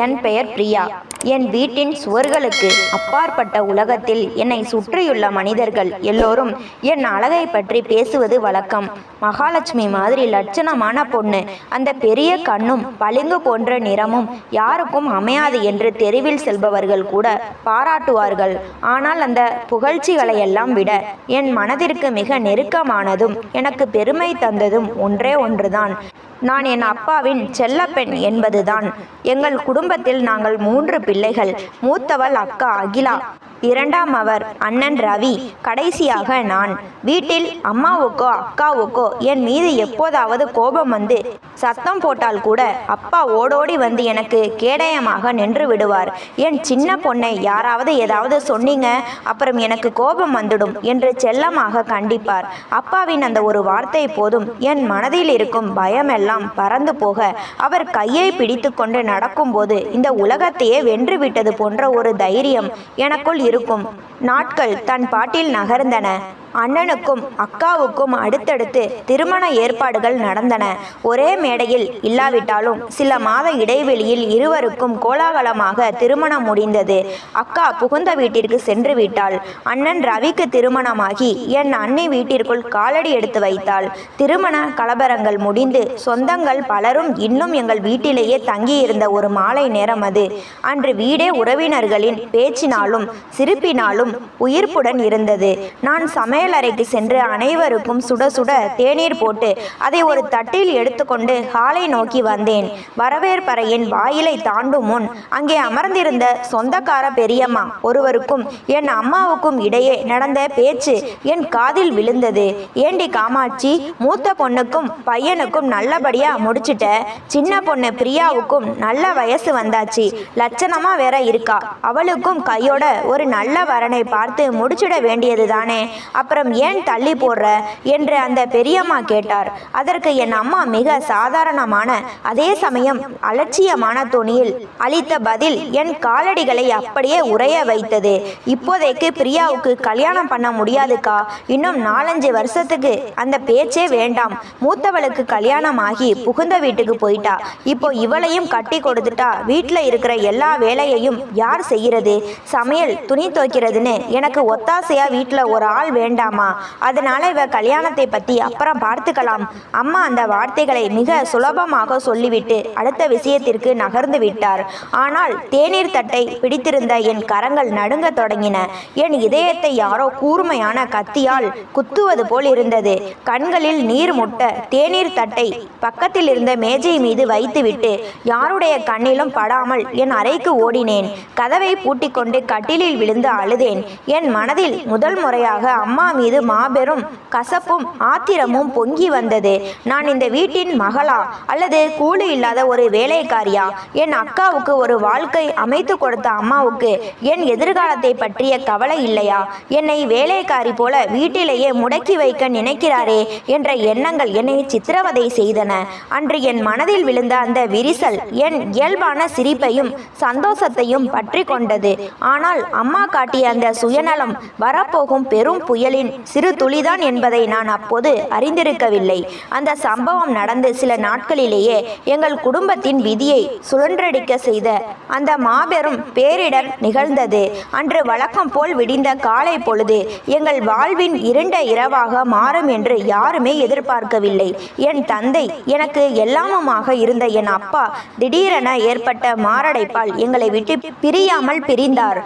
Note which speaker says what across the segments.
Speaker 1: என் பெயர் பிரியா. என் வீட்டின் சுவர்களுக்கு அப்பாற்பட்ட உலகத்தில் என்னை சுற்றியுள்ள மனிதர்கள் எல்லோரும் என் அழகை பற்றி பேசுவது வழக்கம். மகாலட்சுமி மாதிரி லட்சணமான பொண்ணு, அந்த பெரிய கண்ணும் பளிங்கு போன்ற நிறமும் யாருக்கும் அமையாது என்று தெருவில் செல்பவர்கள் கூட பாராட்டுவார்கள். ஆனால் அந்த புகழ்ச்சிகளை எல்லாம் விட என் மனதிற்கு மிக நெருக்கமானதும் எனக்கு பெருமை தந்ததும் ஒன்றே ஒன்றுதான். நான் என் அப்பாவின் செல்லப்பெண் என்பதுதான். எங்கள் குடும்பத்தில் நாங்கள் 3 பிள்ளைகள். மூத்தவள் அக்கா அகிலா, இரண்டாம் அவர் அண்ணன் ரவி, கடைசியாக நான். வீட்டில் அம்மாவுக்கோ அக்காவுக்கோ என் மீது எப்போதாவது கோபம் வந்து சத்தம் போட்டால் கூட அப்பா ஓடோடி வந்து எனக்கு கேடயமாக நின்று விடுவார். என் சின்ன பொண்ணை யாராவது ஏதாவது சொன்னீங்க அப்புறம் எனக்கு கோபம் வந்துடும் என்று செல்லமாக கண்டிப்பார். அப்பாவின் அந்த ஒரு வார்த்தை போதும் என் மனதில் இருக்கும் பயமெல்லாம் பறந்து போக, அவர் கையை பிடித்து கொண்டு நடக்கும்போது இந்த உலகத்தையே வென்றுவிட்டது போன்ற ஒரு தைரியம் எனக்குள் இருக்கும். நாட்கள் தன் பாட்டில் நகர்ந்தன. அண்ணனுக்கும் அக்காவுக்கும் அடுத்தடுத்து திருமண ஏற்பாடுகள் நடந்தன. ஒரே மேடையில் இல்லாவிட்டாலும் சில மாத இடைவெளியில் இருவருக்கும் கோலாகலமாக திருமணம் முடிந்தது. அக்கா புகுந்த வீட்டிற்கு சென்று விட்டாள். அண்ணன் ரவிக்கு திருமணமாகி என் அண்ணி வீட்டிற்குள் காலடி எடுத்து வைத்தாள். திருமண கலவரங்கள் முடிந்து சொந்தங்கள் பலரும் இன்னும் எங்கள் வீட்டிலேயே தங்கியிருந்த ஒரு மாலை நேரம் அது. அன்று வீடே உறவினர்களின் பேச்சினாலும் சிரிப்பினாலும் உயிர்ப்புடன் இருந்தது. நான் சமையலறைக்கு சென்று அனைவருக்கும் சுட சுட தேநீர் போட்டு அதை ஒரு தட்டில் எடுத்துக்கொண்டு ஹாலை நோக்கி வந்தேன். வரவேற்பறையின் வாயிலை தாண்டும் முன் அங்கே அமர்ந்திருந்த சொந்தக்கார பெரியம்மா ஒருவருக்கும் என் அம்மாவுக்கும் இடையே நடந்த பேச்சு என் காதில் விழுந்தது. ஏண்டி காமாட்சி, மூத்த பொண்ணுக்கும் பையனுக்கும் நல்லபடியா முடிச்சிட்ட, சின்ன பொண்ணு பிரியாவுக்கும் நல்ல வயசு வந்தாச்சு, லட்சணமா வேற இருக்கா, அவளுக்கும் கையோட ஒரு நல்ல வரனை பார்த்து முடிச்சிட வேண்டியது தானே, அப்புறம் ஏன் தள்ளி போடுற என்று அந்த பெரியம்மா கேட்டார். அதற்கு என் அம்மா மிக சாதாரணமான அதே சமயம் அலட்சியமான தொனியில் அளித்த பதில் என் காலடிகளை அப்படியே உறைய வைத்தது. இப்போதைக்கு பிரியாவுக்கு கல்யாணம் பண்ண முடியாதுக்கா, இன்னும் 4-5 வருஷத்துக்கு அந்த பேச்சே வேண்டாம். மூத்தவளுக்கு கல்யாணம் ஆகி புகுந்த வீட்டுக்கு போயிட்டா, இப்போ இவளையும் கட்டி கொடுத்துட்டா வீட்டில் இருக்கிற எல்லா வேலையையும் யார் செய்கிறது? சமையல், துணி துவைக்கிறதுன்னு எனக்கு ஒத்தாசையா வீட்டில் ஒரு ஆள் வேண்டாமா? அதனால இவ கல்யாணத்தை பற்றி அப்புறம் பார்த்துக்கலாம். அம்மா அந்த வார்த்தைகளை மிக சுலபமாக சொல்லிவிட்டு அடுத்த விஷயத்திற்கு நகர்ந்து விட்டார். ஆனால் தேநீர் தட்டை பிடித்திருந்த என் கரங்கள் நடுங்க தொடங்கின. என் இதயத்தை யாரோ கூர்மையான கத்தியால் குத்துவது போல் இருந்தது. கண்களில் நீர் முட்ட தேநீர் தட்டை பக்கத்தில் இருந்த மேஜை மீது வைத்துவிட்டு யாருடைய கண்ணிலும் படாமல் என் அறைக்கு ஓடினேன். கதவை பூட்டிக்கொண்டு கட்டிலில் விழுந்து அழுதேன். என் மனதில் முதல் முறையாக அம்மா மீது மாபெரும் கசப்பும் ஆத்திரமும் பொங்கி வந்தது. நான் இந்த வீட்டின் மகளா அல்லது கூலி இல்லாத ஒரு வேலைக்காரியா? என் அக்காவுக்கு ஒரு வாழ்க்கை அமைத்து கொடுத்த அம்மாவுக்கு என் எதிர்காலத்தை பற்றிய கவலை இல்லையா? என்னை வேலைக்காரி போல வீட்டிலேயே முடக்கி வைக்க நினைக்கிறாரே என்ற எண்ணங்கள் என்னை சித்திரவதை செய்தன. அன்று என் மனதில் விழுந்த அந்த விரிசல் என் இயல்பான சிரிப்பையும் சந்தோஷத்தையும் பற்றி கொண்டது. ஆனால் அம்மா காட்டிய அந்த சுயநலம் வரப்போகும் பெரும் புயலின் சிறு துளிதான் என்பதை நான் அப்போது அறிந்திருக்கவில்லை. அந்த சம்பவம் நடந்து சில நாட்களிலேயே எங்கள் குடும்பத்தின் விதியை சுழன்றடிக்க செய்த அந்த மாபெரும் பேரிடர் நிகழ்ந்தது. அன்று வழக்கம் போல் விடிந்த காலை பொழுது எங்கள் வாழ்வின் இருண்ட இரவாக மாறும் என்று யாருமே எதிர்பார்க்கவில்லை. என் தந்தை, எனக்கு எல்லாமுமாக இருந்த என் அப்பா திடீரென ஏற்பட்ட மாரடைப்பால் எங்களை விட்டு பிரியாமல் பிரிந்தார்.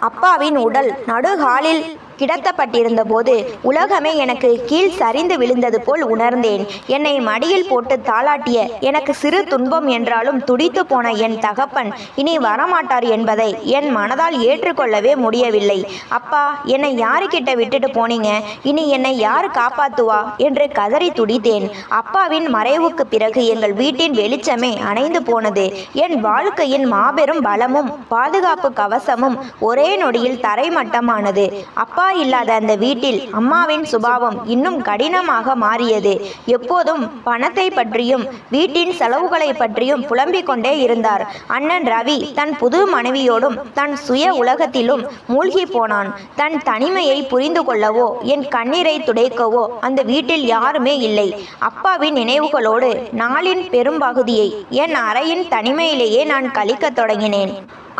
Speaker 1: அப்பாவின் உடல் நடுகாலில் கிடத்தப்பட்டிருந்த போது உலகமே எனக்கு கீழ் சரிந்து விழுந்தது போல் உணர்ந்தேன். என்னை மடியில் போட்டு தாளாட்டிய எனக்கு சிறு துன்பம் என்றாலும் துடித்து போன என் தகப்பன் இனி வரமாட்டார் என்பதை என் மனதால் ஏற்றுக்கொள்ளவே முடியவில்லை. அப்பா, என்னை யாருக்கிட்ட விட்டுட்டு போனீங்க? இனி என்னை யார் காப்பாத்துவா என்று கதறி துடித்தேன். அப்பாவின் மறைவுக்கு பிறகு எங்கள் வீட்டின் வெளிச்சமே அணைந்து போனது. என் வாழ்க்கையின் மாபெரும் பலமும் பாதுகாப்பு கவசமும் ஒரே நொடியில் தரைமட்டமானது. அப்பா இல்லாத அந்த வீட்டில் அம்மாவின் சுபாவம் இன்னும் கடினமாக மாறியது. எப்போதும் பணத்தை பற்றியும் வீட்டின் செலவுகளை பற்றியும் புலம்பிக் கொண்டே இருந்தார். அண்ணன் ரவி தன் புது மனைவியோடும் தன் சுய உலகத்திலும் மூழ்கி போனான். தன் தனிமையை புரிந்து கொள்ளவோ என் கண்ணீரை துடைக்கவோ அந்த வீட்டில் யாருமே இல்லை. அப்பாவின் நினைவுகளோடு நாளின் பெரும்பகுதியை என் அறையின் தனிமையிலேயே நான் கழிக்கத் தொடங்கினேன்.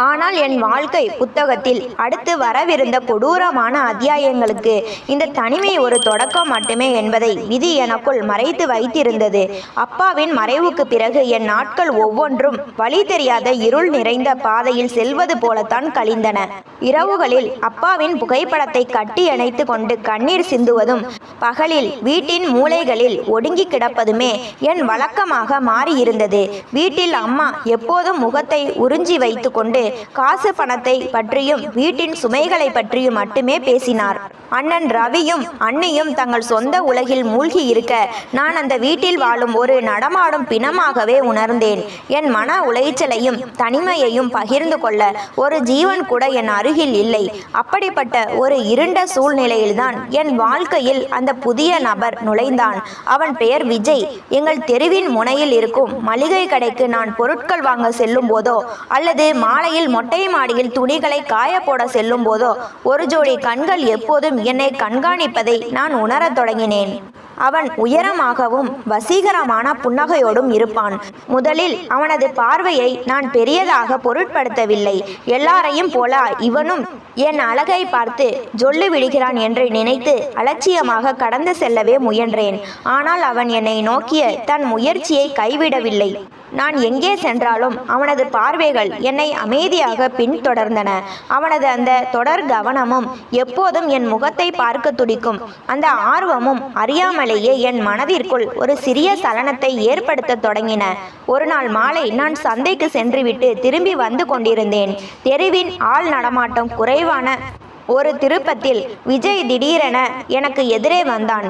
Speaker 1: ஆனால் என் வாழ்க்கை புத்தகத்தில் அடுத்து வரவிருந்த கொடூரமான அத்தியாயங்களுக்கு இந்த தனிமை ஒரு தொடக்கம் மட்டுமே என்பதை விதி எனக்குள் மறைத்து வைத்திருந்தது. அப்பாவின் மறைவுக்கு பிறகு என் நாட்கள் ஒவ்வொன்றும் வழி தெரியாத இருள் நிறைந்த பாதையில் செல்வது போலத்தான் கழிந்தன. இரவுகளில் அப்பாவின் புகைப்படத்தை கட்டி அணைத்து கொண்டு கண்ணீர் சிந்துவதும், பகலில் வீட்டின் மூலைகளில் ஒடுங்கி கிடப்பதுமே என் வழக்கமாக மாறியிருந்தது. வீட்டில் அம்மா எப்போதும் முகத்தை உறிஞ்சி வைத்து கொண்டு காசு பணத்தை பற்றியும் வீட்டின் சுமைகளை பற்றியும் மட்டுமே பேசினார். அண்ணன் ரவியும் அண்ணியும் தங்கள் சொந்த உலகில் மூழ்கி இருக்க நான் அந்த வீட்டில் வாழும் ஒரு நடமாடும் பிணமாகவே உணர்ந்தேன். என் மன உளைச்சலையும் தனிமையையும் பகிர்ந்து கொள்ள ஒரு ஜீவன் கூட என் அருகில் இல்லை. அப்படிப்பட்ட ஒரு இருண்ட சூழ்நிலையில்தான் என் வாழ்க்கையில் அந்த புதிய நபர் நுழைந்தான். அவன் பெயர் விஜய். எங்கள் தெருவின் முனையில் இருக்கும் மளிகை கடைக்கு நான் பொருட்கள் வாங்க செல்லும் போதோ அல்லது மாலையில் மொட்டை மாடியில் துணிகளை காய போட செல்லும் போதோ ஒரு ஜோடி கண்கள் எப்போதும் என்னை கண்காணிப்பதை நான் உணரத் தொடங்கினேன். அவன் உயரமாகவும் வசீகரமான புன்னகையோடும் இருப்பான். முதலில் அவனது பார்வையை நான் பெரியதாக பொருட்படுத்தவில்லை. எல்லாரையும் போல இவனும் என் அழகை பார்த்து ஜொல்லு விடுகிறான் என்று நினைத்து அலட்சியமாக கடந்து செல்லவே முயன்றேன். ஆனால் அவன் என்னை நோக்கிய தன் முயற்சியை கைவிடவில்லை. நான் எங்கே சென்றாலும் அவனது பார்வைகள் என்னை அமைதியாக பின்தொடர்ந்தன. அவனது அந்த தொடர் கவனமும் எப்போதும் என் முகத்தை பார்க்க துடிக்கும் அந்த ஆர்வமும் அறியாமலேயே என் மனதிற்குள் ஒரு சிறிய சலனத்தை ஏற்படுத்த தொடங்கின. ஒரு நாள் மாலை நான் சந்தைக்கு சென்றுவிட்டு திரும்பி வந்து கொண்டிருந்தேன். தெருவின் ஆள் நடமாட்டம் குறைவான ஒரு திருப்பத்தில் விஜய் திடீரென எனக்கு எதிரே வந்தான்.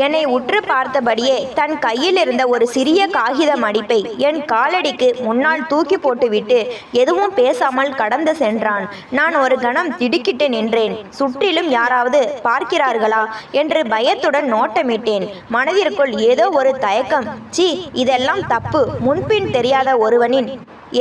Speaker 1: என்னை உற்று பார்த்தபடியே தன் கையில் இருந்த ஒரு சிறிய காகித மடிப்பை என் காலடிக்கு முன்னால் தூக்கி போட்டுவிட்டு எதுவும் பேசாமல் கடந்து சென்றான். நான் ஒரு கணம் திடுக்கிட்டு நின்றேன். சுற்றிலும் யாராவது பார்க்கிறார்களா என்று பயத்துடன் நோட்டமிட்டேன். மனதிற்குள் ஏதோ ஒரு தயக்கம். சீ, இதெல்லாம் தப்பு. முன்பின் தெரியாத ஒருவனின்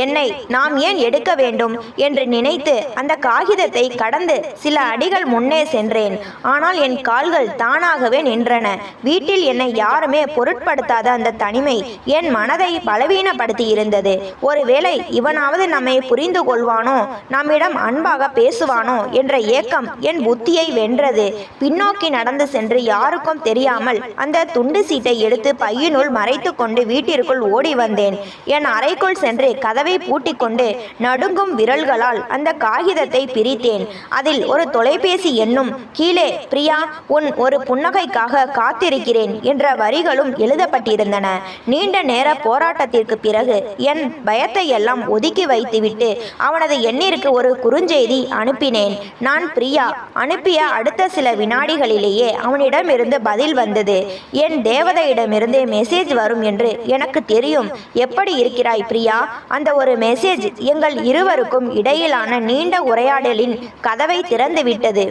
Speaker 1: என்னை நாம் ஏன் எடுக்க வேண்டும் என்று நினைத்து அந்த காகிதத்தை கடந்து சில அடிகள் முன்னே சென்றேன். ஆனால் என் கால்கள் தானாகவே நின்றன. வீட்டில் என்னை யாருமே பொருட்படுத்தாத அந்த தனிமை என் மனதை பலவீனப்படுத்தி இருந்தது. ஒருவேளை இவனாவது நம்மை புரிந்து கொள்வானோ, நம்மிடம் அன்பாக பேசுவானோ என்ற ஏக்கம் என் புத்தியை வென்றது. பின்னோக்கி நடந்து சென்று யாருக்கும் தெரியாமல் அந்த துண்டு சீட்டை எடுத்து பையினுள் மறைத்து கொண்டு வீட்டிற்குள் ஓடி வந்தேன். என் அறைக்குள் சென்று கதவை பூட்டிக்கொண்டு நடுங்கும் விரல்களால் அந்த காகிதத்தை பிரித்தேன். அதில் ஒரு தொலைபேசி எண்ணும் கீழே பிரியா, உன் ஒரு புன்னகைக்காக காத்திருக்கிறேன் என்ற வரிகளும் எழுதப்பட்டிருந்தன. நீண்ட நேர போராட்டத்திற்கு பிறகு என் பயத்தை எல்லாம் ஒதுக்கி வைத்துவிட்டு அவனது எண்ணிற்கு ஒரு குறுஞ்செய்தி அனுப்பினேன். நான் பிரியா. அனுப்பிய அடுத்த சில வினாடிகளிலேயே அவனிடமிருந்து பதில் வந்தது. என் தேவதையிடமிருந்தே மெசேஜ் வரும் என்று எனக்கு தெரியும். எப்படி இருக்கிறாய் பிரியா? அந்த ஒரு மெசேஜ் எங்கள் இருவருக்கும் இடையிலான நீண்ட உரையாடலின் கதவை திறந்துவிட்டது.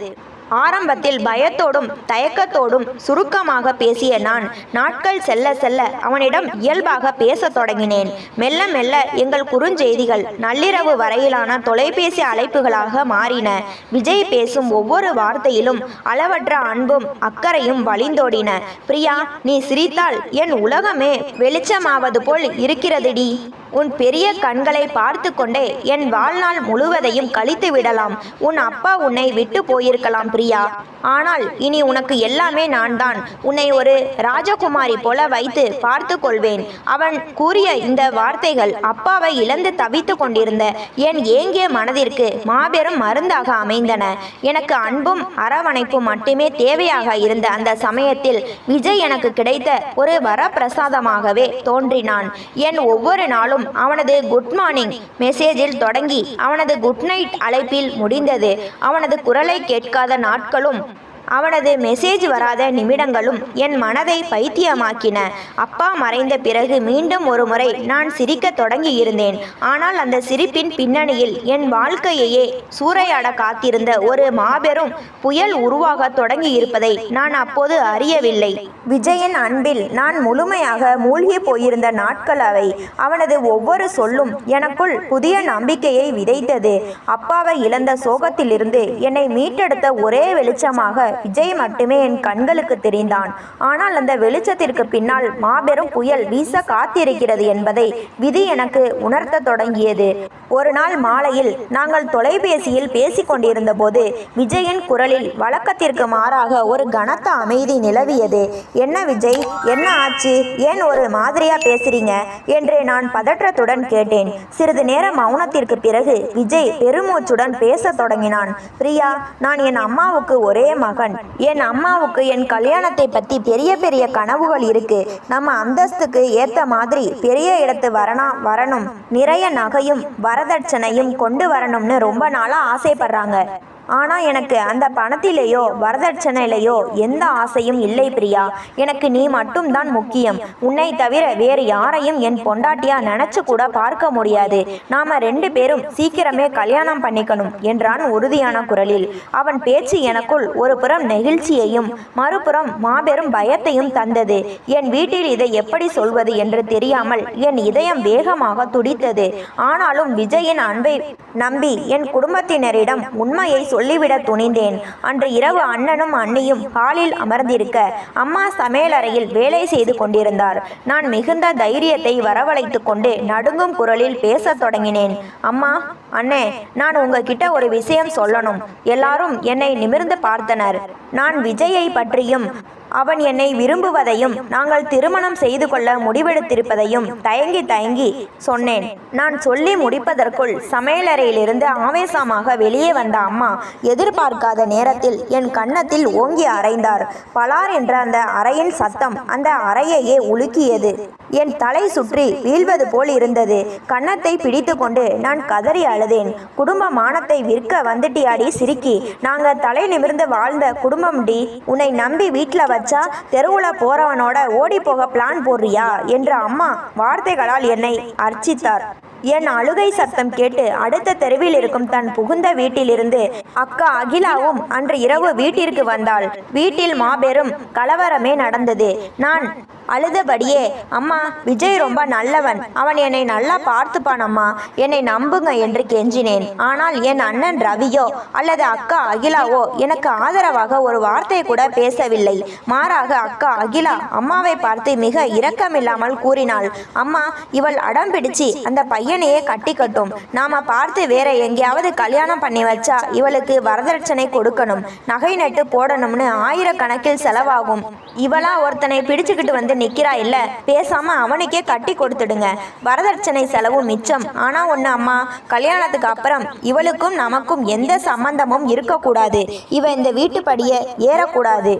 Speaker 1: ஆரம்பத்தில் பயத்தோடும் தயக்கத்தோடும் சுருக்கமாக பேசிய நான் நாட்கள் செல்ல செல்ல அவனிடம் இயல்பாக பேசத் தொடங்கினேன். மெல்ல மெல்ல எங்கள் குறுஞ்செய்திகள் நள்ளிரவு வரையிலான தொலைபேசி அழைப்புகளாக மாறின. விஜய் பேசும் ஒவ்வொரு வார்த்தையிலும் அளவற்ற அன்பும் அக்கறையும் வழிந்தோடின. பிரியா, நீ சிரித்தால் என் உலகமே வெளிச்சமாவது போல் இருக்கிறதுடி. உன் பெரிய கண்களை பார்த்து கொண்டே என் வாழ்நாள் முழுவதையும் கழித்து விடலாம். உன் அப்பா உன்னை விட்டு போயிருக்கலாம் பிரியா. ஆனால் இனி உனக்கு எல்லாமே நான் தான். உன்னை ஒரு ராஜகுமாரி போல வைத்து பார்த்து கொள்வேன். அவன் கூறிய இந்த வார்த்தைகள் அப்பாவை இழந்து தவித்து கொண்டிருந்த என் ஏங்கிய மனதிற்கு மாபெரும் மருந்தாக அமைந்தன. எனக்கு அன்பும் அரவணைப்பும் மட்டுமே தேவையாக இருந்த அந்த சமயத்தில் விஜய் எனக்கு கிடைத்த ஒரு வரப்பிரசாதமாகவே தோன்றினான். என் ஒவ்வொரு நாளும் அவனது குட் மார்னிங் மெசேஜில் தொடங்கி அவனது குட் நைட் அழைப்பில் முடிந்தது. அவனது குரலை கேட்காத நாட்களும் அவனது மெசேஜ் வராத நிமிடங்களும் என் மனதை பைத்தியமாக்கின. அப்பா மறைந்த பிறகு மீண்டும் ஒரு முறை நான் சிரிக்க தொடங்கி இருந்தேன். ஆனால் அந்த சிரிப்பின் பின்னணியில் என் வாழ்க்கையையே சூறையாட காத்திருந்த ஒரு மாபெரும் புயல் உருவாக தொடங்கி இருப்பதை நான் அப்போது அறியவில்லை. விஜயின் அன்பில் நான் முழுமையாக மூழ்கி போயிருந்த நாட்கள் அவை. அவனது ஒவ்வொரு சொல்லும் எனக்குள் புதிய நம்பிக்கையை விதைத்தது. அப்பாவை இழந்த சோகத்திலிருந்து என்னை மீட்டெடுத்த ஒரே வெளிச்சமாக விஜய் மட்டுமே என் கண்களுக்கு தெரிந்தான். ஆனால் அந்த வெளிச்சத்திற்கு பின்னால் மாபெரும் புயல் வீச காத்திருக்கிறது என்பதை விதி எனக்கு உணர்த்த தொடங்கியது. ஒரு நாள் மாலையில் நாங்கள் தொலைபேசியில் பேசிக் கொண்டிருந்த போது விஜயின் குரலில் வழக்கத்திற்கு மாறாக ஒரு கனத்த அமைதி நிலவியது. என்ன விஜய், என்ன ஆச்சு? ஏன் ஒரு மாதிரியா பேசுறீங்க என்று நான் பதற்றத்துடன் கேட்டேன். சிறிது நேர மௌனத்திற்கு பிறகு விஜய் பெருமூச்சுடன் பேச தொடங்கினான். பிரியா, நான் என் அம்மாவுக்கு ஒரே மகன். என் அம்மாவுக்கு என் கல்யாணத்தை பத்தி பெரிய பெரிய கனவுகள் இருக்கு. நம்ம அந்தஸ்துக்கு ஏத்த மாதிரி பெரிய இடத்து வரணும், நிறைய நகையும் வரதட்சணையும் கொண்டு வரணும்னு ரொம்ப நாளா ஆசைப்படுறாங்க. ஆனால் எனக்கு அந்த பணத்திலேயோ வரதட்சணையிலையோ எந்த ஆசையும் இல்லை பிரியா. எனக்கு நீ மட்டும்தான் முக்கியம். உன்னை தவிர வேறு யாரையும் என் பொண்டாட்டியா நினச்சி கூட பார்க்க முடியாது. நாம் 2 பேரும் சீக்கிரமே கல்யாணம் பண்ணிக்கணும் என்றான் உறுதியான குரலில். அவன் பேச்சு எனக்குள் ஒரு புறம் நெகிழ்ச்சியையும் மறுபுறம் மாபெரும் பயத்தையும் தந்தது. என் வீட்டில் இதை எப்படி சொல்வது என்று தெரியாமல் என் இதயம் வேகமாக துடித்தது. ஆனாலும் விஜயின் அன்பை நம்பி என் குடும்பத்தினரிடம் உண்மையை சொல்லிவிட துணிந்தேன். அன்று இரவு அண்ணனும் அண்ணியும் ஹாலில் அமர்ந்திருக்க அம்மா சமையலறையில் வேலை செய்து கொண்டிருந்தார். நான் மிகுந்த தைரியத்தை வரவழைத்து கொண்டு நடுங்கும் குரலில் பேசத் தொடங்கினேன். அம்மா, அண்ணே, நான் உங்ககிட்ட ஒரு விஷயம் சொல்லணும். எல்லாரும் என்னை நிமிர்ந்து பார்த்தனர். நான் விஜயை பற்றியும் அவன் என்னை விரும்புவதையும் நாங்கள் திருமணம் செய்து கொள்ள முடிவெடுத்திருப்பதையும் தயங்கி சொன்னேன். நான் சொல்லி முடிப்பதற்குள் சமையலறையிலிருந்து ஆவேசமாக வெளியே வந்த அம்மா எதிர்பார்க்காத நேரத்தில் என் கன்னத்தில் ஓங்கி அறைந்தார். பலார் என்ற அந்த அறையின் சத்தம் அந்த அறையையே உலுக்கியது. என் தலை சுற்றி வீழ்வது போல் இருந்தது. கன்னத்தை பிடித்து கொண்டு நான் கதறி அழுதேன். குடும்ப மானத்தை விற்க வந்துட்டியாடி சிரிக்கி. நாங்க தலை நிமிர்ந்து வாழ்ந்த குடும்பம் டி. உன்னை நம்பி வீட்டில் வச்சா தெருவுல போறவனோட ஓடி போக பிளான் போடுறியா என்று அம்மா வார்த்தைகளால் என்னை அர்ச்சித்தார். என் அழுகை சத்தம் கேட்டு அடுத்த தெருவில் இருக்கும் தன் புகுந்த வீட்டிலிருந்து அக்கா அகிலாவும் அன்று இரவு வீட்டிற்கு வந்தாள். வீட்டில் மாபெரும் கலவரமே நடந்தது. நான் அழுதபடியே, அம்மா, விஜய் ரொம்ப நல்லவன். அவன் என்னை நல்லா பார்த்துப்பான் அம்மா, என்னை நம்புங்க என்று கெஞ்சினேன். ஆனால் என் அண்ணன் ரவியோ அல்லது அக்கா அகிலாவோ எனக்கு ஆதரவாக ஒரு வார்த்தை கூட பேசவில்லை. மாறாக அக்கா அகிலா அம்மாவை பார்த்து மிக இரக்கமில்லாமல் கூறினாள், அம்மா, இவள் அடம் பிடிச்சி அந்த பையனையே கட்டிக்கட்டும். நாம பார்த்து வேற எங்கேயாவது கல்யாணம் பண்ணி வச்சா இவளுக்கு வரதட்சணை கொடுக்கணும், நகை நட்டு போடணும்னு ஆயிரக்கணக்கில் செலவாகும். இவளா ஒருத்தனை பிடிச்சுக்கிட்டு வந்து நிக்கிறா இல்ல, பேசாம அவனுக்கே கட்டி கொடுத்துடுங்க. வரதட்சணை செலவு மிச்சம். ஆனா ஒண்ணு அம்மா, கல்யாணத்துக்கு அப்புறம் இவளுக்கும் நமக்கும் எந்த சம்பந்தமும் இருக்கக்கூடாது. இவ இந்த வீட்டுப்படியே ஏறக்கூடாது.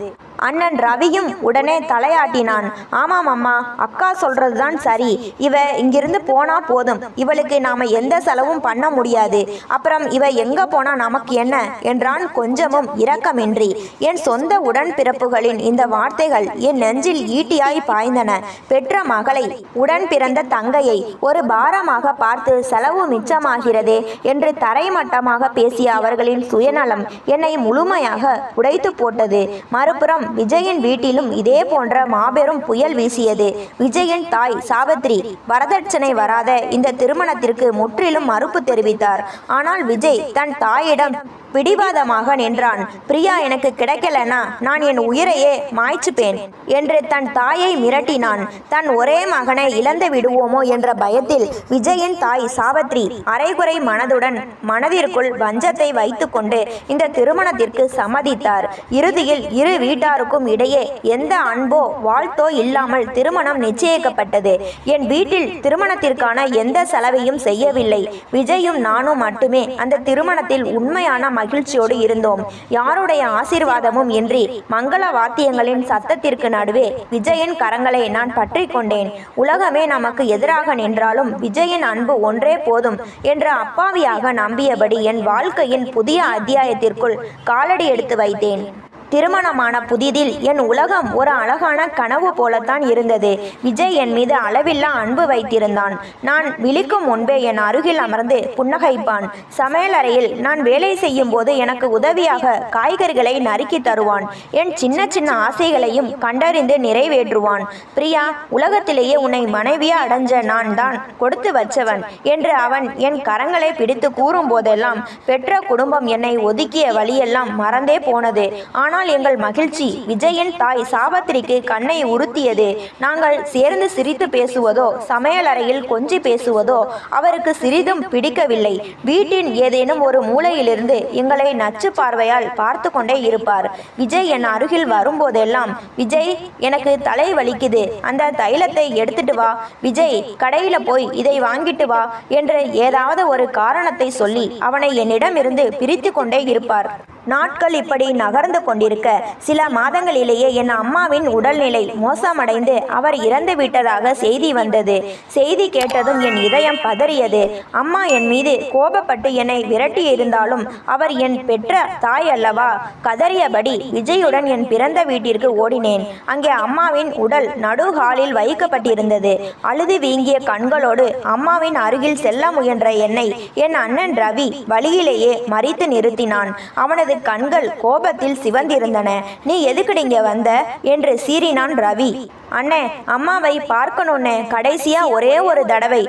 Speaker 1: அண்ணன் ரவியும் உடனே தலையாட்டினான். ஆமாம் அம்மா, அக்கா சொல்றதுதான் சரி. இவ இங்கிருந்து போனா போதும். இவளுக்கு நாம எந்த செலவும் பண்ண முடியாது. அப்புறம் இவ எங்க போனா நமக்கு என்ன என்றான் கொஞ்சமும் இரக்கமின்றி. என் சொந்த உடன்பிறப்புகளின் இந்த வார்த்தைகள் என் நெஞ்சில் ஈட்டியாய் பாய்ந்தன. பெற்ற மகளை, உடன் பிறந்த தங்கையை ஒரு பாரமாக பார்த்து செலவு மிச்சமாகிறதே என்று தரைமட்டமாக பேசிய அவர்களின் சுயநலம் என்னை முழுமையாக உடைத்து போட்டது. மறுபுறம் விஜயின் வீட்டிலும் இதே போன்ற மாபெரும் புயல் வீசியது. விஜயின் தாய் சாவித்ரி வரதட்சணை வராத இந்த திருமணத்திற்கு முற்றிலும் மறுப்பு தெரிவித்தார். ஆனால் விஜய் தன் தாயிடம் பிடிவாதமாக நின்றான். பிரியா எனக்கு கிடைக்கலனா நான் என் உயிரையே மாய்ச்சுப்பேன் என்று தன் தாயை மிரட்டினான். தன் ஒரே மகனை இழந்து விடுவோமோ என்ற பயத்தில் விஜயின் தாய் சாவித்ரி அரைகுறை மனதுடன் மனதிற்குள் வஞ்சத்தை வைத்து கொண்டு இந்த திருமணத்திற்கு சம்மதித்தார். இறுதியில் இரு வீட்டாருக்கும் இடையே எந்த அன்போ வாழ்த்தோ இல்லாமல் திருமணம் நிச்சயிக்கப்பட்டது. என் வீட்டில் திருமணத்திற்கான எந்த செலவையும் செய்யவில்லை. விஜயும் நானும் மட்டுமே அந்த திருமணத்தில் உண்மையான மகிழ்ச்சியோடு இருந்தோம். யாருடைய ஆசீர்வாதமும் இன்றி மங்கள வாத்தியங்களின் சத்தத்திற்கு நடுவே விஜயின் கரங்களை நான் பற்றி கொண்டேன். உலகமே நமக்கு எதிராக நின்றாலும் விஜயின் அன்பு ஒன்றே போதும் என்று அப்பாவியாக நம்பியபடி என் வாழ்க்கையின் புதிய அத்தியாயத்திற்குள் காலடி எடுத்து வைத்தேன். திருமணமான புதிதில் என் உலகம் ஒரு அழகான கனவு போலத்தான் இருந்தது. விஜய் என் மீது அளவில்லா அன்பு வைத்திருந்தான். நான் விழிக்கும் முன்பே என் அருகில் அமர்ந்து புன்னகைப்பான். சமையலறையில் நான் வேலை செய்யும் போது எனக்கு உதவியாக காய்கறிகளை நறுக்கி தருவான். என் சின்ன சின்ன ஆசைகளையும் கண்டறிந்து நிறைவேற்றுவான். பிரியா, உலகத்திலேயே உன்னை மனைவியா அடைஞ்ச நான் தான் கொடுத்து வச்சவன் என்று அவன் என் கரங்களை பிடித்து கூறும் போதெல்லாம் பெற்ற குடும்பம் என்னை ஒதுக்கிய வழியெல்லாம் மறந்தே போனது. ஆனால் எங்கள் மகிழ்ச்சி விஜயின் தாய் சாவத்திரிக்கு கண்ணை உறுத்தியது. நாங்கள் சேர்ந்து சிரித்து பேசுவதோ சமையலறையில் கொஞ்சி பேசுவதோ அவருக்கு சிறிதும் பிடிக்கவில்லை. வீட்டின் ஏதேனும் ஒரு மூலையிலிருந்து எங்களை நச்சு பார்வையால் பார்த்து கொண்டே இருப்பார். விஜய் என் அருகில் வரும்போதெல்லாம், விஜய், எனக்கு தலை வலிக்குது, அந்த தைலத்தை எடுத்துட்டு வா, விஜய், கடையில போய் இதை வாங்கிட்டு வா என்று ஏதாவது ஒரு காரணத்தை சொல்லி அவனை என்னிடமிருந்து பிரித்து கொண்டே இருப்பார். நாட்கள் இப்படி நகர்ந்து கொண்டிருக்க சில மாதங்களிலேயே என் அம்மாவின் உடல்நிலை மோசமடைந்து அவர் இறந்து விட்டதாக செய்தி வந்தது. செய்தி கேட்டதும் என் இதயம் பதறியது. அம்மா என் மீது கோபப்பட்டு என்னை விரட்டியிருந்தாலும் அவர் என் பெற்ற தாய் அல்லவா? கதறியபடி விஜயுடன் என் பிறந்த வீட்டிற்கு ஓடினேன். அங்கே அம்மாவின் உடல் நடு ஹாலில் வைக்கப்பட்டிருந்தது. அழுது வீங்கிய கண்களோடு அம்மாவின் அருகில் செல்ல முயன்ற என்னை என் அண்ணன் ரவி வழியிலேயே மறித்து நிறுத்தினான். அவனது கண்கள் கோபத்தில் சிவந்திருந்தன. நீ எதுக்கு இங்க வந்த என்று சீறினான் ரவி. அண்ணே, அம்மாவை பார்க்கணுன்னே, கடைசியா ஒரே ஒரு தடவை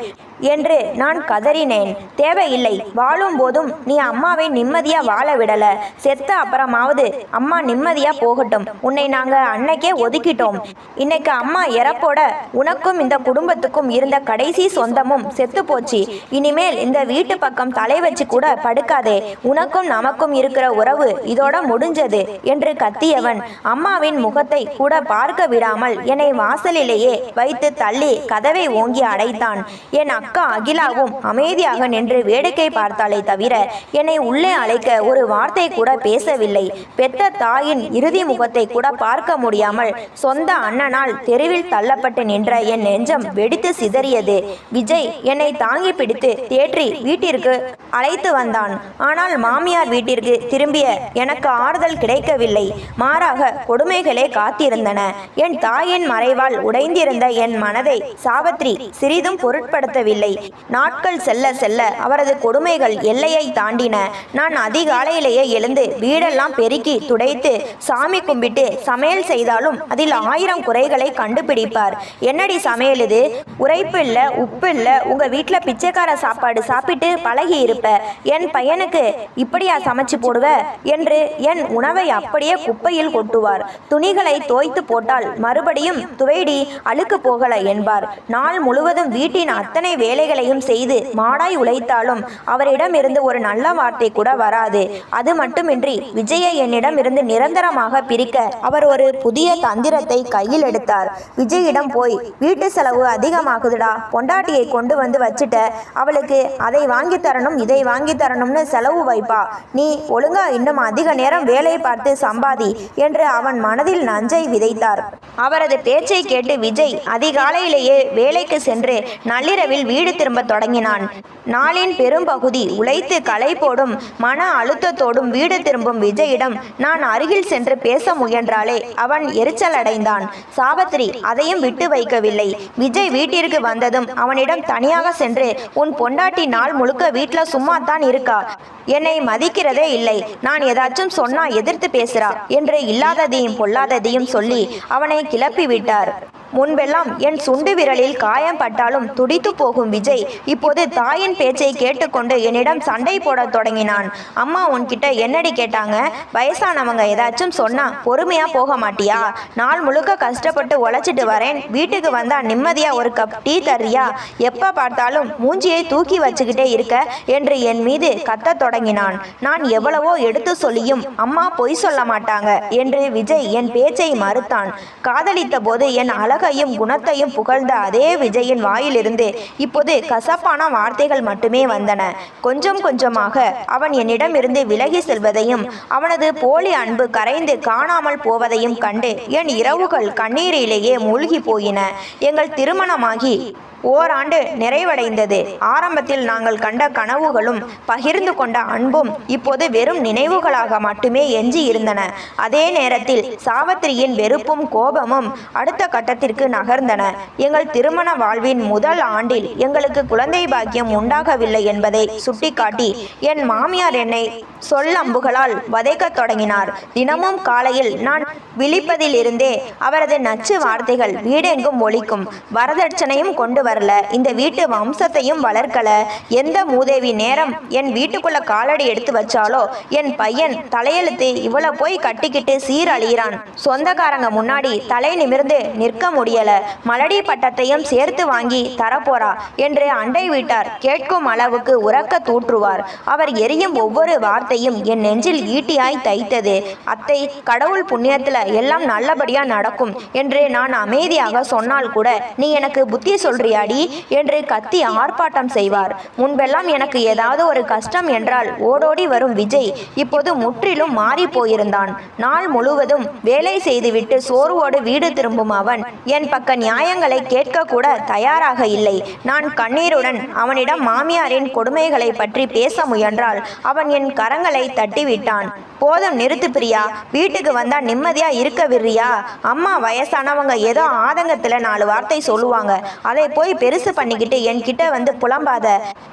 Speaker 1: என்று நான் கதறினேன். தேவையில்லை, வாழும் போதும் நீ அம்மாவை நிம்மதியா வாழ விடல. செத்த அப்புறமாவது அம்மா நிம்மதியா போகட்டும். உன்னை நாங்க அன்னைக்கே ஒதுக்கிட்டோம். இன்னைக்கு அம்மா இறப்போட உனக்கும் இந்த குடும்பத்துக்கும் இருந்த கடைசி சொந்தமும் செத்து போச்சு. இனிமேல் இந்த வீட்டு பக்கம் தலை வச்சு கூட படுக்காதே. உனக்கும் நமக்கும் இருக்கிற உறவு இதோட முடிஞ்சது என்று கத்தியவன் அம்மாவின் முகத்தை கூட பார்க்க விடாமல் என்னை வாசலிலேயே வைத்து தள்ளி கதவை ஓங்கி அடைத்தான். என் அக்கா அகிலாவும் அமைதியாக நின்று வேடிக்கை பார்த்தாலே தவிர என்னை உள்ளே அழைக்க ஒரு வார்த்தை கூட பேசவில்லை. பெத்த தாயின் இறுதி முகத்தை கூட பார்க்க முடியாமல் சொந்த அண்ணனால் தெருவில் தள்ளப்பட்டு நின்ற என் நெஞ்சம் வெடித்து சிதறியது. விஜய் என்னை தாங்கி பிடித்து தேற்றி வீட்டிற்கு அழைத்து வந்தான். ஆனால் மாமியார் வீட்டிற்கு திரும்பிய எனக்கு ஆறுதல் கிடைக்கவில்லை. மாறாக கொடுமைகளே காத்திருந்தன. என் தாயின் மறைவால் உடைந்திருந்த என் மனதை சாவத்ரி சிறிதும் பொருட்படுத்தவில்லை. நாட்கள் செல்ல செல்ல அவரது கொடுமைகள் எல்லையை தாண்டின. நான் அதிகாலையிலேயே எழுந்து வீடெல்லாம் பெருக்கி துடைத்து சாமி கும்பிட்டு சமையல் செய்தாலும் அதில் 1000 குறைகளை கண்டுபிடிப்பார். என்னடி சமையல் இது? உரைப்பு இல்ல, உப்பு இல்ல, உங்க வீட்டுல பிச்சைக்கார சாப்பாடு சாப்பிட்டு பழகி இருப்ப, என் பையனுக்கு இப்படியா சமைச்சு போடுவ என்று என் உணவை அப்படியே குப்பையில் கொட்டுவார். துணிகளை தோய்த்து போட்டால் மறுபடியும் துவைடி, அழுக்கு போகல என்பார். நாள் முழுவதும் வீட்டின் அத்தனை வேலைகளையும் செய்து மாடாய் உழைத்தாலும் அவரிடம் இருந்து ஒரு நல்ல வார்த்தை கூட வராது. அது மட்டுமின்றி விஜயை என்னிடம் இருந்து நிரந்தரமாக பிரிக்க அவர் ஒரு புதிய தந்திரத்தை கையில் எடுத்தார். விஜயிடம் போய், வீட்டு செலவு அதிகமாகுதுடா, பொண்டாட்டியை கொண்டு வந்து வச்சுட்ட, அவளுக்கு அதை வாங்கி தரணும் இதை வாங்கி தரணும்னு செலவு வைப்பா, நீ ஒழுங்கா இன்னும் அதிக நேரம் வேலை பார்த்து சம்பாதி என்று அவன் மனதில் நஞ்சை விதைத்தார். அவரது பேச்சை கேட்டு விஜய் அதிகாலையிலேயே வேலைக்கு சென்று நள்ளிரவில் வீடு திரும்ப தொடங்கினான். நாளின் பெரும்பகுதி உழைத்து களைப்போடும் மன அழுத்தத்தோடும் வீடு திரும்பும் விஜயிடம் நான் அருகில் சென்று பேச முயன்றாலே அவன் எரிச்சல் அடைந்தான். சாவத்ரி அதையும் விட்டு வைக்கவில்லை. விஜய் வீட்டிற்கு வந்ததும் அவனிடம் தனியாக சென்று, உன் பொண்டாட்டி நாள் முழுக்க வீட்டில் சும்மா தான் இருக்கா, என்னை மதிக்கிறதே இல்லை, நான் ஏதாச்சும் சொன்னா எதிர்த்து பேசுறா என்று இல்லாததையும் பொல்லாததையும் சொல்லி அவனை கிளப்பி விட்டார். முன்பெல்லாம் என் சுண்டு விரலில் காயம் பட்டாலும் துடித்து போகும் விஜய் இப்போது தாயின் பேச்சை கேட்டுக்கொண்டு என்னிடம் சண்டை போட தொடங்கினான். அம்மா உன்கிட்ட என்னடி கேட்டாங்க? வயசானவங்க ஏதாச்சும் சொன்னா பொறுமையா போக மாட்டியா? நாள் முழுக்க கஷ்டப்பட்டு உழைச்சிட்டு வரேன், வீட்டுக்கு வந்தா நிம்மதியா ஒரு கப் டீ தர்றியா? எப்ப பார்த்தாலும் மூஞ்சியை தூக்கி வச்சுக்கிட்டே இருக்க என்று என் மீது கத்த தொடங்கினான். நான் எவ்வளவோ எடுத்து சொல்லியும் அம்மா பொய் சொல்ல மாட்டாங்க என்று விஜய் என் பேச்சை மறுத்தான். காதலித்த போது என் அழகையும் குணத்தையும் புகழ்ந்த அதே விஜயின் வாயிலிருந்து இப்போது கசப்பான வார்த்தைகள் மட்டுமே வந்தன. கொஞ்சம் கொஞ்சமாக அவன் என்னிடமிருந்து விலகி செல்வதையும் அவனது போலி அன்பு கரைந்து காணாமல் போவதையும் கண்டு என் இரவுகள் கண்ணீரிலேயே மூழ்கி போயின. எங்கள் திருமணமாகி ஓராண்டு நிறைவடைந்தது. ஆரம்பத்தில் நாங்கள் கண்ட கனவுகளும் பகிர்ந்து கொண்ட அன்பும் இப்போது வெறும் நினைவுகளாக மட்டுமே எஞ்சி இருந்தன. அதே நேரத்தில் சாவித்திரியின் வெறுப்பும் கோபமும் அடுத்த கட்டத்திற்கு நகர்ந்தன. எங்கள் திருமண வாழ்வின் முதல் ஆண்டில் எங்களுக்கு குழந்தை பாக்கியம் உண்டாகவில்லை என்பதை சுட்டிக்காட்டி என் மாமியார் என்னை சொல்லம்புகளால் வதைக்கத் தொடங்கினார். தினமும் காலையில் நான் விழிப்பதிலிருந்தே அவரது நச்சு வார்த்தைகள் வீடெங்கும் ஒலிக்கும். வரதட்சணையும் கொண்டு வரல, இந்த வீட்டு வம்சத்தையும் வளர்க்கல, எந்த மூதேவி நேரம் என் வீட்டுக்குள்ள காலடி எடுத்து வச்சாலோ என் பையன் தலையெழுத்து இவ்வளோ போய் கட்டிக்கிட்டு சீரழிகிறான், சொந்தக்காரங்க முன்னாடி தலை நிமிர்ந்து நிற்க முடியல, மலடி பட்டத்தையும் சேர்த்து வாங்கி தரப்போறா என்று அண்டை வீட்டார் கேட்கும் அளவுக்கு உறக்க தூற்றுவார். அவர் எரியும் ஒவ்வொரு வார்த்தையும் என் நெஞ்சில் ஈட்டியாய் தைத்தது. அத்தை, கடவுள் புண்ணியத்துல எல்லாம் நல்லபடியா நடக்கும் என்று நான் அமைதியாக சொன்னால் கூட நீ எனக்கு புத்தி சொல்றியாடி என்று கத்தி ஆர்ப்பாட்டம் செய்வார். முன்பெல்லாம் எனக்கு ஏதாவது ஒரு கஷ்டம் என்றால் ஓடோடி வரும் விஜய் இப்போது முற்றிலும் மாறி போயிருந்தான். நாள் முழுவதும் வேலை செய்துவிட்டு சோர்வோடு வீடு திரும்பும் அவன் என் பக்க நியாயங்களை கேட்க கூட தயாராக இல்லை. நான் கண்ணீருடன் அவனிடம் மாமியாரின் கொடுமைகளை பற்றி பேச முயன்றால் அவன் என் கரங்களை தட்டிவிட்டான். போதும் நிறுத்து பிரியா, வீட்டுக்கு வந்தா நிம்மதியா இருக்க விடுறியா? அம்மா வயசானவங்க ஏதோ ஆதங்கத்துல 4 வார்த்தை சொல்லுவாங்க, அதை போய் பெருசு பண்ணிக்கிட்டு என்கிட்ட வந்து புலம்பாத.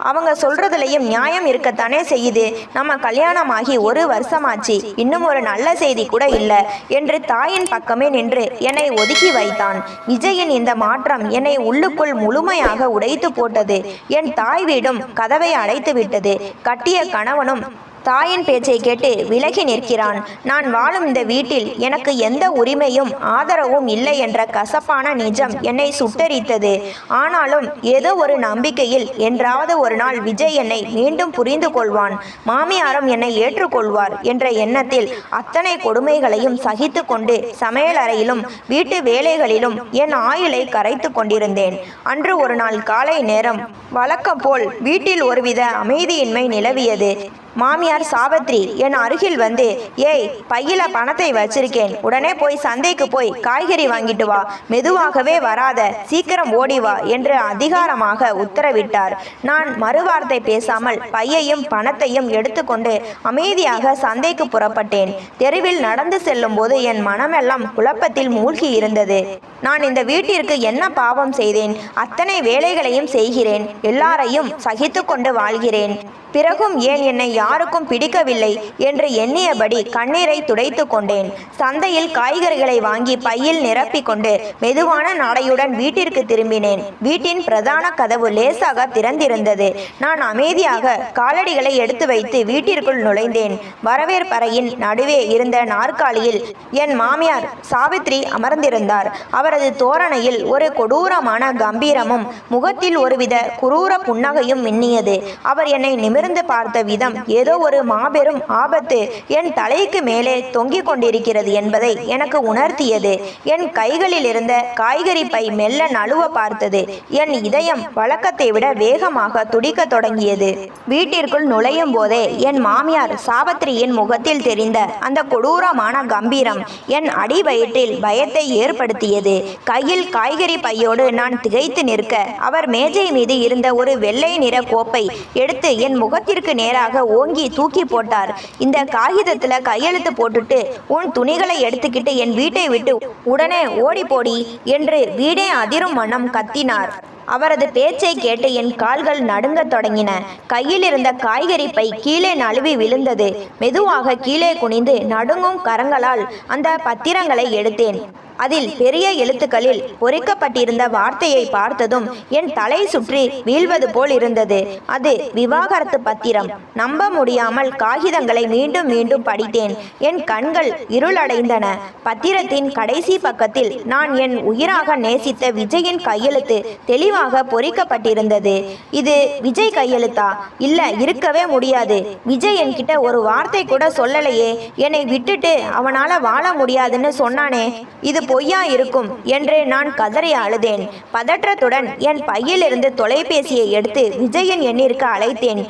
Speaker 1: அவங்க சொல்றதுலையும் நியாயம் இருக்கத்தானே செய்யுது. நம்ம கல்யாணமாகி 1 வருஷமாச்சு, இன்னும் ஒரு நல்ல செய்தி கூட இல்லை என்று தாயின் பக்கமே நின்று என்னை ஒதுக்கி வைத்தான். விஜயின் இந்த மாற்றம் என்னை உள்ளுக்குள் முழுமையாக உடைத்து போட்டது. என் தாய் வீடும் கதவை அடைத்து விட்டது. கட்டிய கணவனும் தாயின் பேச்சை கேட்டு விலகி நிற்கிறான். நான் வாழும் இந்த வீட்டில் எனக்கு எந்த உரிமையும் ஆதரவும் இல்லை என்ற கசப்பான நிஜம் என்னை சுட்டரித்தது. ஆனாலும் ஏதோ ஒரு நம்பிக்கையில் என்றாவது ஒரு நாள் விஜய் என்னை மீண்டும் புரிந்து கொள்வான், மாமியாரும் என்னை ஏற்றுக்கொள்வார் என்ற எண்ணத்தில் அத்தனை கொடுமைகளையும் சகித்து கொண்டு சமையலறையிலும் வீட்டு வேலைகளிலும் என் ஆயுளை கரைத்து கொண்டிருந்தேன். அன்று ஒரு நாள் காலை நேரம் வழக்கம் போல் வீட்டில் ஒருவித அமைதியின்மை நிலவியது. மாமியார் சாவித்திரி என் அருகில் வந்து, ஏய், பையில பணத்தை வச்சிருக்கேன், உடனே போய் சந்தைக்கு போய் காய்கறி வாங்கிட்டு வா, மெதுவாகவே வராத, சீக்கிரம் ஓடி வா என்று அதிகாரமாக உத்தரவிட்டார். நான் மறுவார்த்தை பேசாமல் பையையும் பணத்தையும் எடுத்துக்கொண்டு அமைதியாக சந்தைக்கு புறப்பட்டேன். தெருவில் நடந்து செல்லும் போது என் மனமெல்லாம் குழப்பத்தில் மூழ்கி இருந்தது. நான் இந்த வீட்டிற்கு என்ன பாவம் செய்தேன்? அத்தனை வேலைகளையும் செய்கிறேன், எல்லாரையும் சகித்து கொண்டு வாழ்கிறேன், பிறகும் ஏன் என்னை யாருக்கும் பிடிக்கவில்லை என்று எண்ணியபடி கண்ணீரை துடைத்து கொண்டேன். சந்தையில் காய்கறிகளை வாங்கி பையில் நிரப்பிக் கொண்டு மெதுவான நடையுடன் வீட்டிற்கு திரும்பினேன். வீட்டின் பிரதான கதவு லேசாக திறந்திருந்தது. நான் அமைதியாக காலடிகளை எடுத்து வைத்து வீட்டிற்குள் நுழைந்தேன். வரவேற்பறையின் நடுவே இருந்த நாற்காலியில் என் மாமியார் சாவித்திரி அமர்ந்திருந்தார். அவரது தோரணையில் ஒரு கொடூரமான கம்பீரமும் முகத்தில் ஒருவித குரூர புன்னகையும் மின்னியது. அவர் என்னை நிமிர்ந்து பார்த்த விதம் ஏதோ ஒரு மாபெரும் ஆபத்து என் தலைக்கு மேலே தொங்கிக் கொண்டிருக்கிறது என்பதை எனக்கு உணர்த்தியது. என் கைகளில் இருந்த காய்கறி பை மெல்ல நழுவ பார்த்தது. என் இதயம் வழக்கத்தை விட வேகமாக துடிக்க தொடங்கியது. வீட்டிற்குள் நுழையும் போதே என் மாமியார் சாவித்திரியின் முகத்தில் தெரிந்த அந்த கொடூரமான கம்பீரம் என் அடிவயிற்றில் பயத்தை ஏற்படுத்தியது. கையில் காய்கறி பையோடு நான் திகைத்து நிற்க அவர் மேஜை மீது இருந்த ஒரு வெள்ளை நிற கோப்பை எடுத்து என் முகத்திற்கு நேராக ஓங்கி தூக்கி போட்டார். இந்த காகிதத்துல கையெழுத்து போட்டுட்டு உன் துணிகளை எடுத்துக்கிட்டு என் வீட்டை விட்டு உடனே ஓடி போடி என்று வீடே அதிரும் வண்ணம் கத்தினார். அவரது பேச்சை கேட்டு என் கால்கள் நடுங்கத் தொடங்கின. கையில் இருந்த காய்கறி பை கீழே நழுவி விழுந்தது. மெதுவாக கீழே குனிந்து நடுங்கும் கரங்களால் அந்த பத்திரங்களை எடுத்தேன். அதில் பெரிய எழுத்துக்களில் பொறிக்கப்பட்டிருந்த வார்த்தையை பார்த்ததும் என் தலை சுற்றி வீழ்வது போல் இருந்தது. அது விவாகரத்து பத்திரம். நம்ப முடியாமல் காகிதங்களை மீண்டும் மீண்டும் படித்தேன். என் கண்கள் இருளடைந்தன. பத்திரத்தின் கடைசி பக்கத்தில் நான் என் உயிராக நேசித்த விஜயின் கையெழுத்து தெளிவாக பொறிக்கப்பட்டிருந்தது. இது விஜய் கையெழுத்தா? இல்ல, இருக்கவே முடியாது. விஜய் என்கிட்ட ஒரு வார்த்தை கூட சொல்லலையே. என்னை விட்டுட்டு அவனால வாழ முடியாதுன்னு சொன்னானே, இது பொய்யா இருக்கும் என்று நான் கதறி அழுதேன். பதற்றத்துடன் என் பையிலிருந்து தொலைபேசியை எடுத்து விஜயின் எண்ணிற்கு அழைத்தேன்.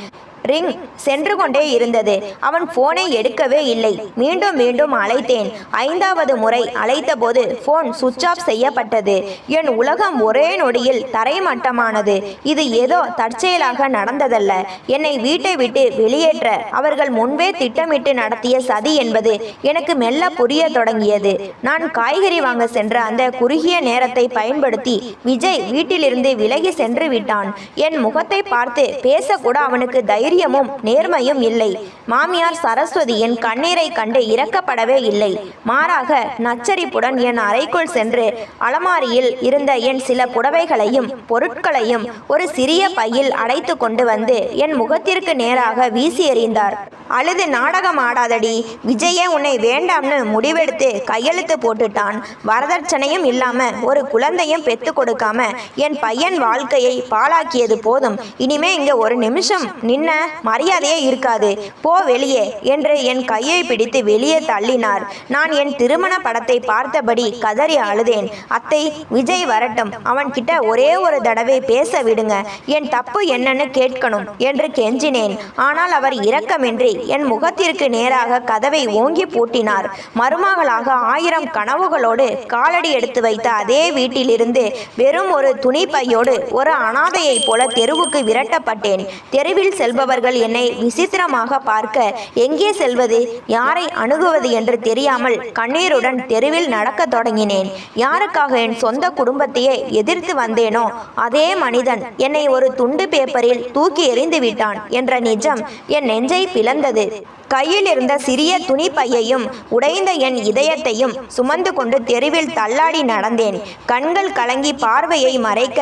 Speaker 1: ரிங் சென்று கொண்டே இருந்தது. அவன் போனை எடுக்கவே இல்லை. மீண்டும் மீண்டும் அழைத்தேன். 5வது முறை அழைத்தபோது போன் சுவிட்ச் ஆஃப் செய்யப்பட்டது. என் உலகம் ஒரே நொடியில் தரைமட்டமானது. இது ஏதோ தற்செயலாக நடந்ததல்ல. என்னை வீட்டை விட்டு வெளியேற்ற அவர்கள் முன்பே திட்டமிட்டு நடத்திய சதி என்பது எனக்கு மெல்ல புரிய தொடங்கியது. நான் காய்கறி வாங்க சென்ற அந்த குறுகிய நேரத்தை பயன்படுத்தி விஜய் வீட்டிலிருந்து விலகி சென்று விட்டான். என் முகத்தை பார்த்து பேசக்கூட அவனுக்கு தைரியமும் நேர்மையும் இல்லை. மாமியார் சரஸ்வதி என் கண்ணீரை கண்டு இரக்கப்படவே இல்லை. மாறாக நச்சரிப்புடன் என் அறைக்குள் சென்று அலமாரியில் இருந்த என் சில புடவைகளையும் பொருட்களையும் ஒரு சிறிய பையில் அடைத்து கொண்டு வந்து என் முகத்திற்கு நேராக வீசி எறிந்தார். அழுது நாடகம் ஆடாதடி, விஜயே உன்னை வேண்டாம்னு முடிவெடுத்து கையெழுத்து போட்டுட்டான். வரதட்சணையும் இல்லாம ஒரு குழந்தையும் பெத்து கொடுக்காம என் பையன் வாழ்க்கையை பாழாக்கியது போதும். இனிமே இங்க ஒரு நிமிஷம் நின்ன மரியாதையே இருக்காது, போ வெளியே என்று என் கையை பிடித்து வெளியே தள்ளினார். நான் என் திருமண படத்தை பார்த்தபடி கதறி அழுதேன். அத்தை, விஜய் வரட்டும், அவன் கிட்ட ஒரே ஒரு தடவை பேச விடுங்க, என் தப்பு என்னன்னு கேட்கணும் என்று கெஞ்சினேன். ஆனால் அவர் இரக்கமின்றி என் முகத்திற்கு நேராக கதவை ஓங்கி பூட்டினார். மருமகளாக 1000 கனவுகளோடு காலடி எடுத்து வைத்த அதே வீட்டிலிருந்து வெறும் ஒரு துணி பையோடு ஒரு அனாதையை போல தெருவுக்கு விரட்டப்பட்டேன். தெருவில் செல்பவர்கள் என்னை விசித்திரமாக பார்க்க எங்கே செல்வது, யாரை அணுகுவது என்று தெரியாமல் கண்ணீருடன் தெருவில் நடக்க தொடங்கினேன். யாருக்காக என் சொந்த குடும்பத்தையே எதிர்த்து வந்தேனோ அதே மனிதன் என்னை ஒரு துண்டு பேப்பரில் தூக்கி எறிந்து விட்டான் என்ற நிஜம் என் நெஞ்சை பிளந்தது. கையில் இருந்த சிறிய துணி பையையும் உடைந்த என் இதயத்தையும் சுமந்து கொண்டு தெருவில் தள்ளாடி நடந்தேன். கண்கள் கலங்கி பார்வையை மறைக்க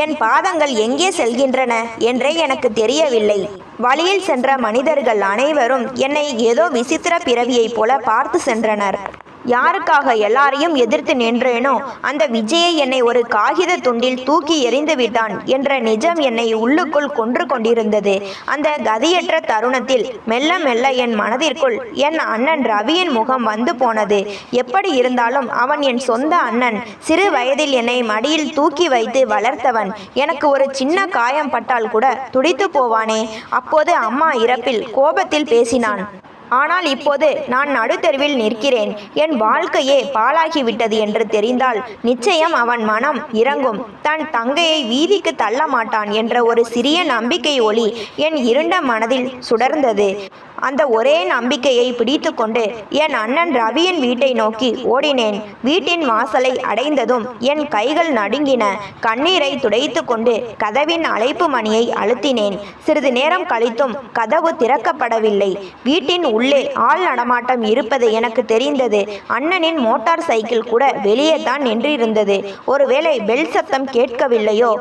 Speaker 1: என் பாதங்கள் எங்கே செல்கின்றன என்றே எனக்கு தெரியவில்லை. வழியில் சென்ற மனிதர்கள் அனைவரும் என்னை ஏதோ விசித்திர பிறவியைப் போல பார்த்து சென்றனர். யாருக்காக எல்லாரையும் எதிர்த்து நின்றேனோ அந்த விஜயை என்னை ஒரு காகித துண்டில் தூக்கி எறிந்து விட்டான் என்ற நிஜம் என்னை உள்ளுக்குள் கொன்று கொண்டிருந்தது. அந்த கதியற்ற தருணத்தில் மெல்ல மெல்ல என் மனதிற்குள் என் அண்ணன் ரவியின் முகம் வந்து போனது. எப்படி இருந்தாலும் அவன் என் சொந்த அண்ணன். சிறு வயதில் என்னை மடியில் தூக்கி வைத்து வளர்த்தவன். எனக்கு ஒரு சின்ன காயம் பட்டால் கூட துடித்து போவானே. அப்போது அம்மா இறப்பில் கோபத்தில் பேசினான். ஆனால் இப்போது நான் நடுத்தெருவில் நிற்கிறேன். என் வாழ்க்கையே பாழாகிவிட்டது என்று தெரிந்தால் நிச்சயம் அவன் மனம் இறங்கும். தன் தங்கையை வீதிக்கு தள்ள மாட்டான் என்ற ஒரு சிறிய நம்பிக்கை ஒளி என் இருண்ட மனதில் சுடர்ந்தது. அந்த ஒரே நம்பிக்கையை பிடித்து கொண்டு என் அண்ணன் ரவியின் வீட்டை நோக்கி ஓடினேன். வீட்டின் வாசலை அடைந்ததும் என் கைகள் நடுங்கின. கண்ணீரை துடைத்து கொண்டு கதவின் அழைப்பு மணியை அழுத்தினேன். சிறிது நேரம் கழித்தும் கதவு திறக்கப்படவில்லை. வீட்டின் உள்ளே ஆள் நடமாட்டம் இருப்பது எனக்கு தெரிந்தது. அண்ணனின் மோட்டார் சைக்கிள் கூட வெளியே தான் நின்றிருந்தது. ஒருவேளை பெல் சத்தம் கேட்கவில்லையோ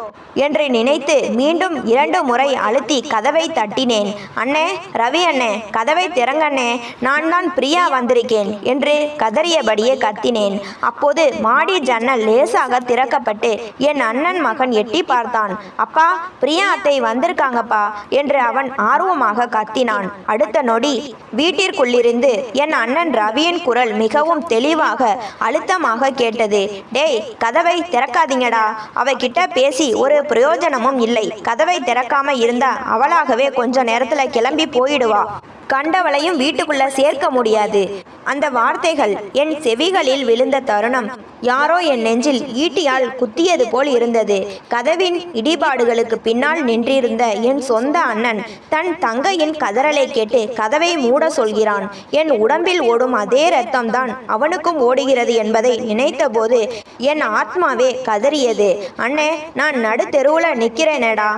Speaker 1: என்று நினைத்து மீண்டும் 2 முறை அழுத்தி கதவை தட்டினேன். அண்ணே, ரவி அண்ணே, கதவை திறங்கண்ணே, நான் தான் பிரியா வந்திருக்கேன் என்று கதறியபடியே கத்தினேன். அப்போது மாடி ஜன்னல் லேசாக திறக்கப்பட்டு என் அண்ணன் மகன் எட்டி பார்த்தான். அப்பா, பிரியா அத்தை வந்திருக்காங்கப்பா என்று அவன் ஆர்வமாக கத்தினான். அடுத்த நொடி வீட்டிற்குள்ளிருந்து என் அண்ணன் ரவியின் குரல் மிகவும் தெளிவாக அழுத்தமாக கேட்டது. டேய், கதவை திறக்காதீங்கடா, அவகிட்ட பேசி ஒரு பிரயோஜனமும் இல்லை. கதவை திறக்காம இருந்தா அவளாகவே கொஞ்ச நேரத்துல கிளம்பி போயிடுவா. கண்டவளையும் வீட்டுக்குள்ள சேர்க்க முடியாது. அந்த வார்த்தைகள் என் செவிகளில் விழுந்த தருணம் யாரோ என் நெஞ்சில் ஈட்டியால் குத்தியது போல் இருந்தது. கதவின் இடிபாடுகளுக்கு பின்னால் நின்றிருந்த என் சொந்த அண்ணன் தன் தங்கையின் கதறலை கேட்டு கதவை மூட சொல்கிறான். என் உடம்பில் ஓடும் அதே இரத்தம்தான் அவனுக்கும் ஓடுகிறது என்பதை நினைத்தபோது என் ஆத்மாவே கதறியது. அண்ணே, நான் நடு தெருவுல நிற்கிறேனேடா,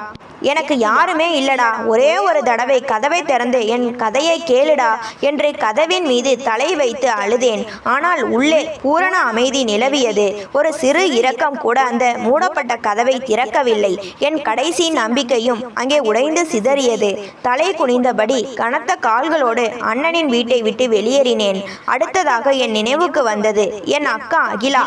Speaker 1: எனக்கு யாருமே இல்லடா, ஒரே ஒரு தடவை கதவை திறந்து என் கதையை கேளுடா என்று கதவின் மீது தலை வைத்து அழுதேன். ஆனால் உள்ளே பூரண அமைதி நிலவியது. ஒரு சிறு இரக்கம் கூட அந்த மூடப்பட்ட கதவை திறக்கவில்லை. என் கடைசி நம்பிக்கையும் அங்கே உடைந்து சிதறியது. தலை குனிந்தபடி கனத்த கால்களோடு அண்ணனின் வீட்டை விட்டு வெளியேறினேன். அடுத்ததாக என் நினைவுக்கு வந்தது என் அக்கா அகிலா.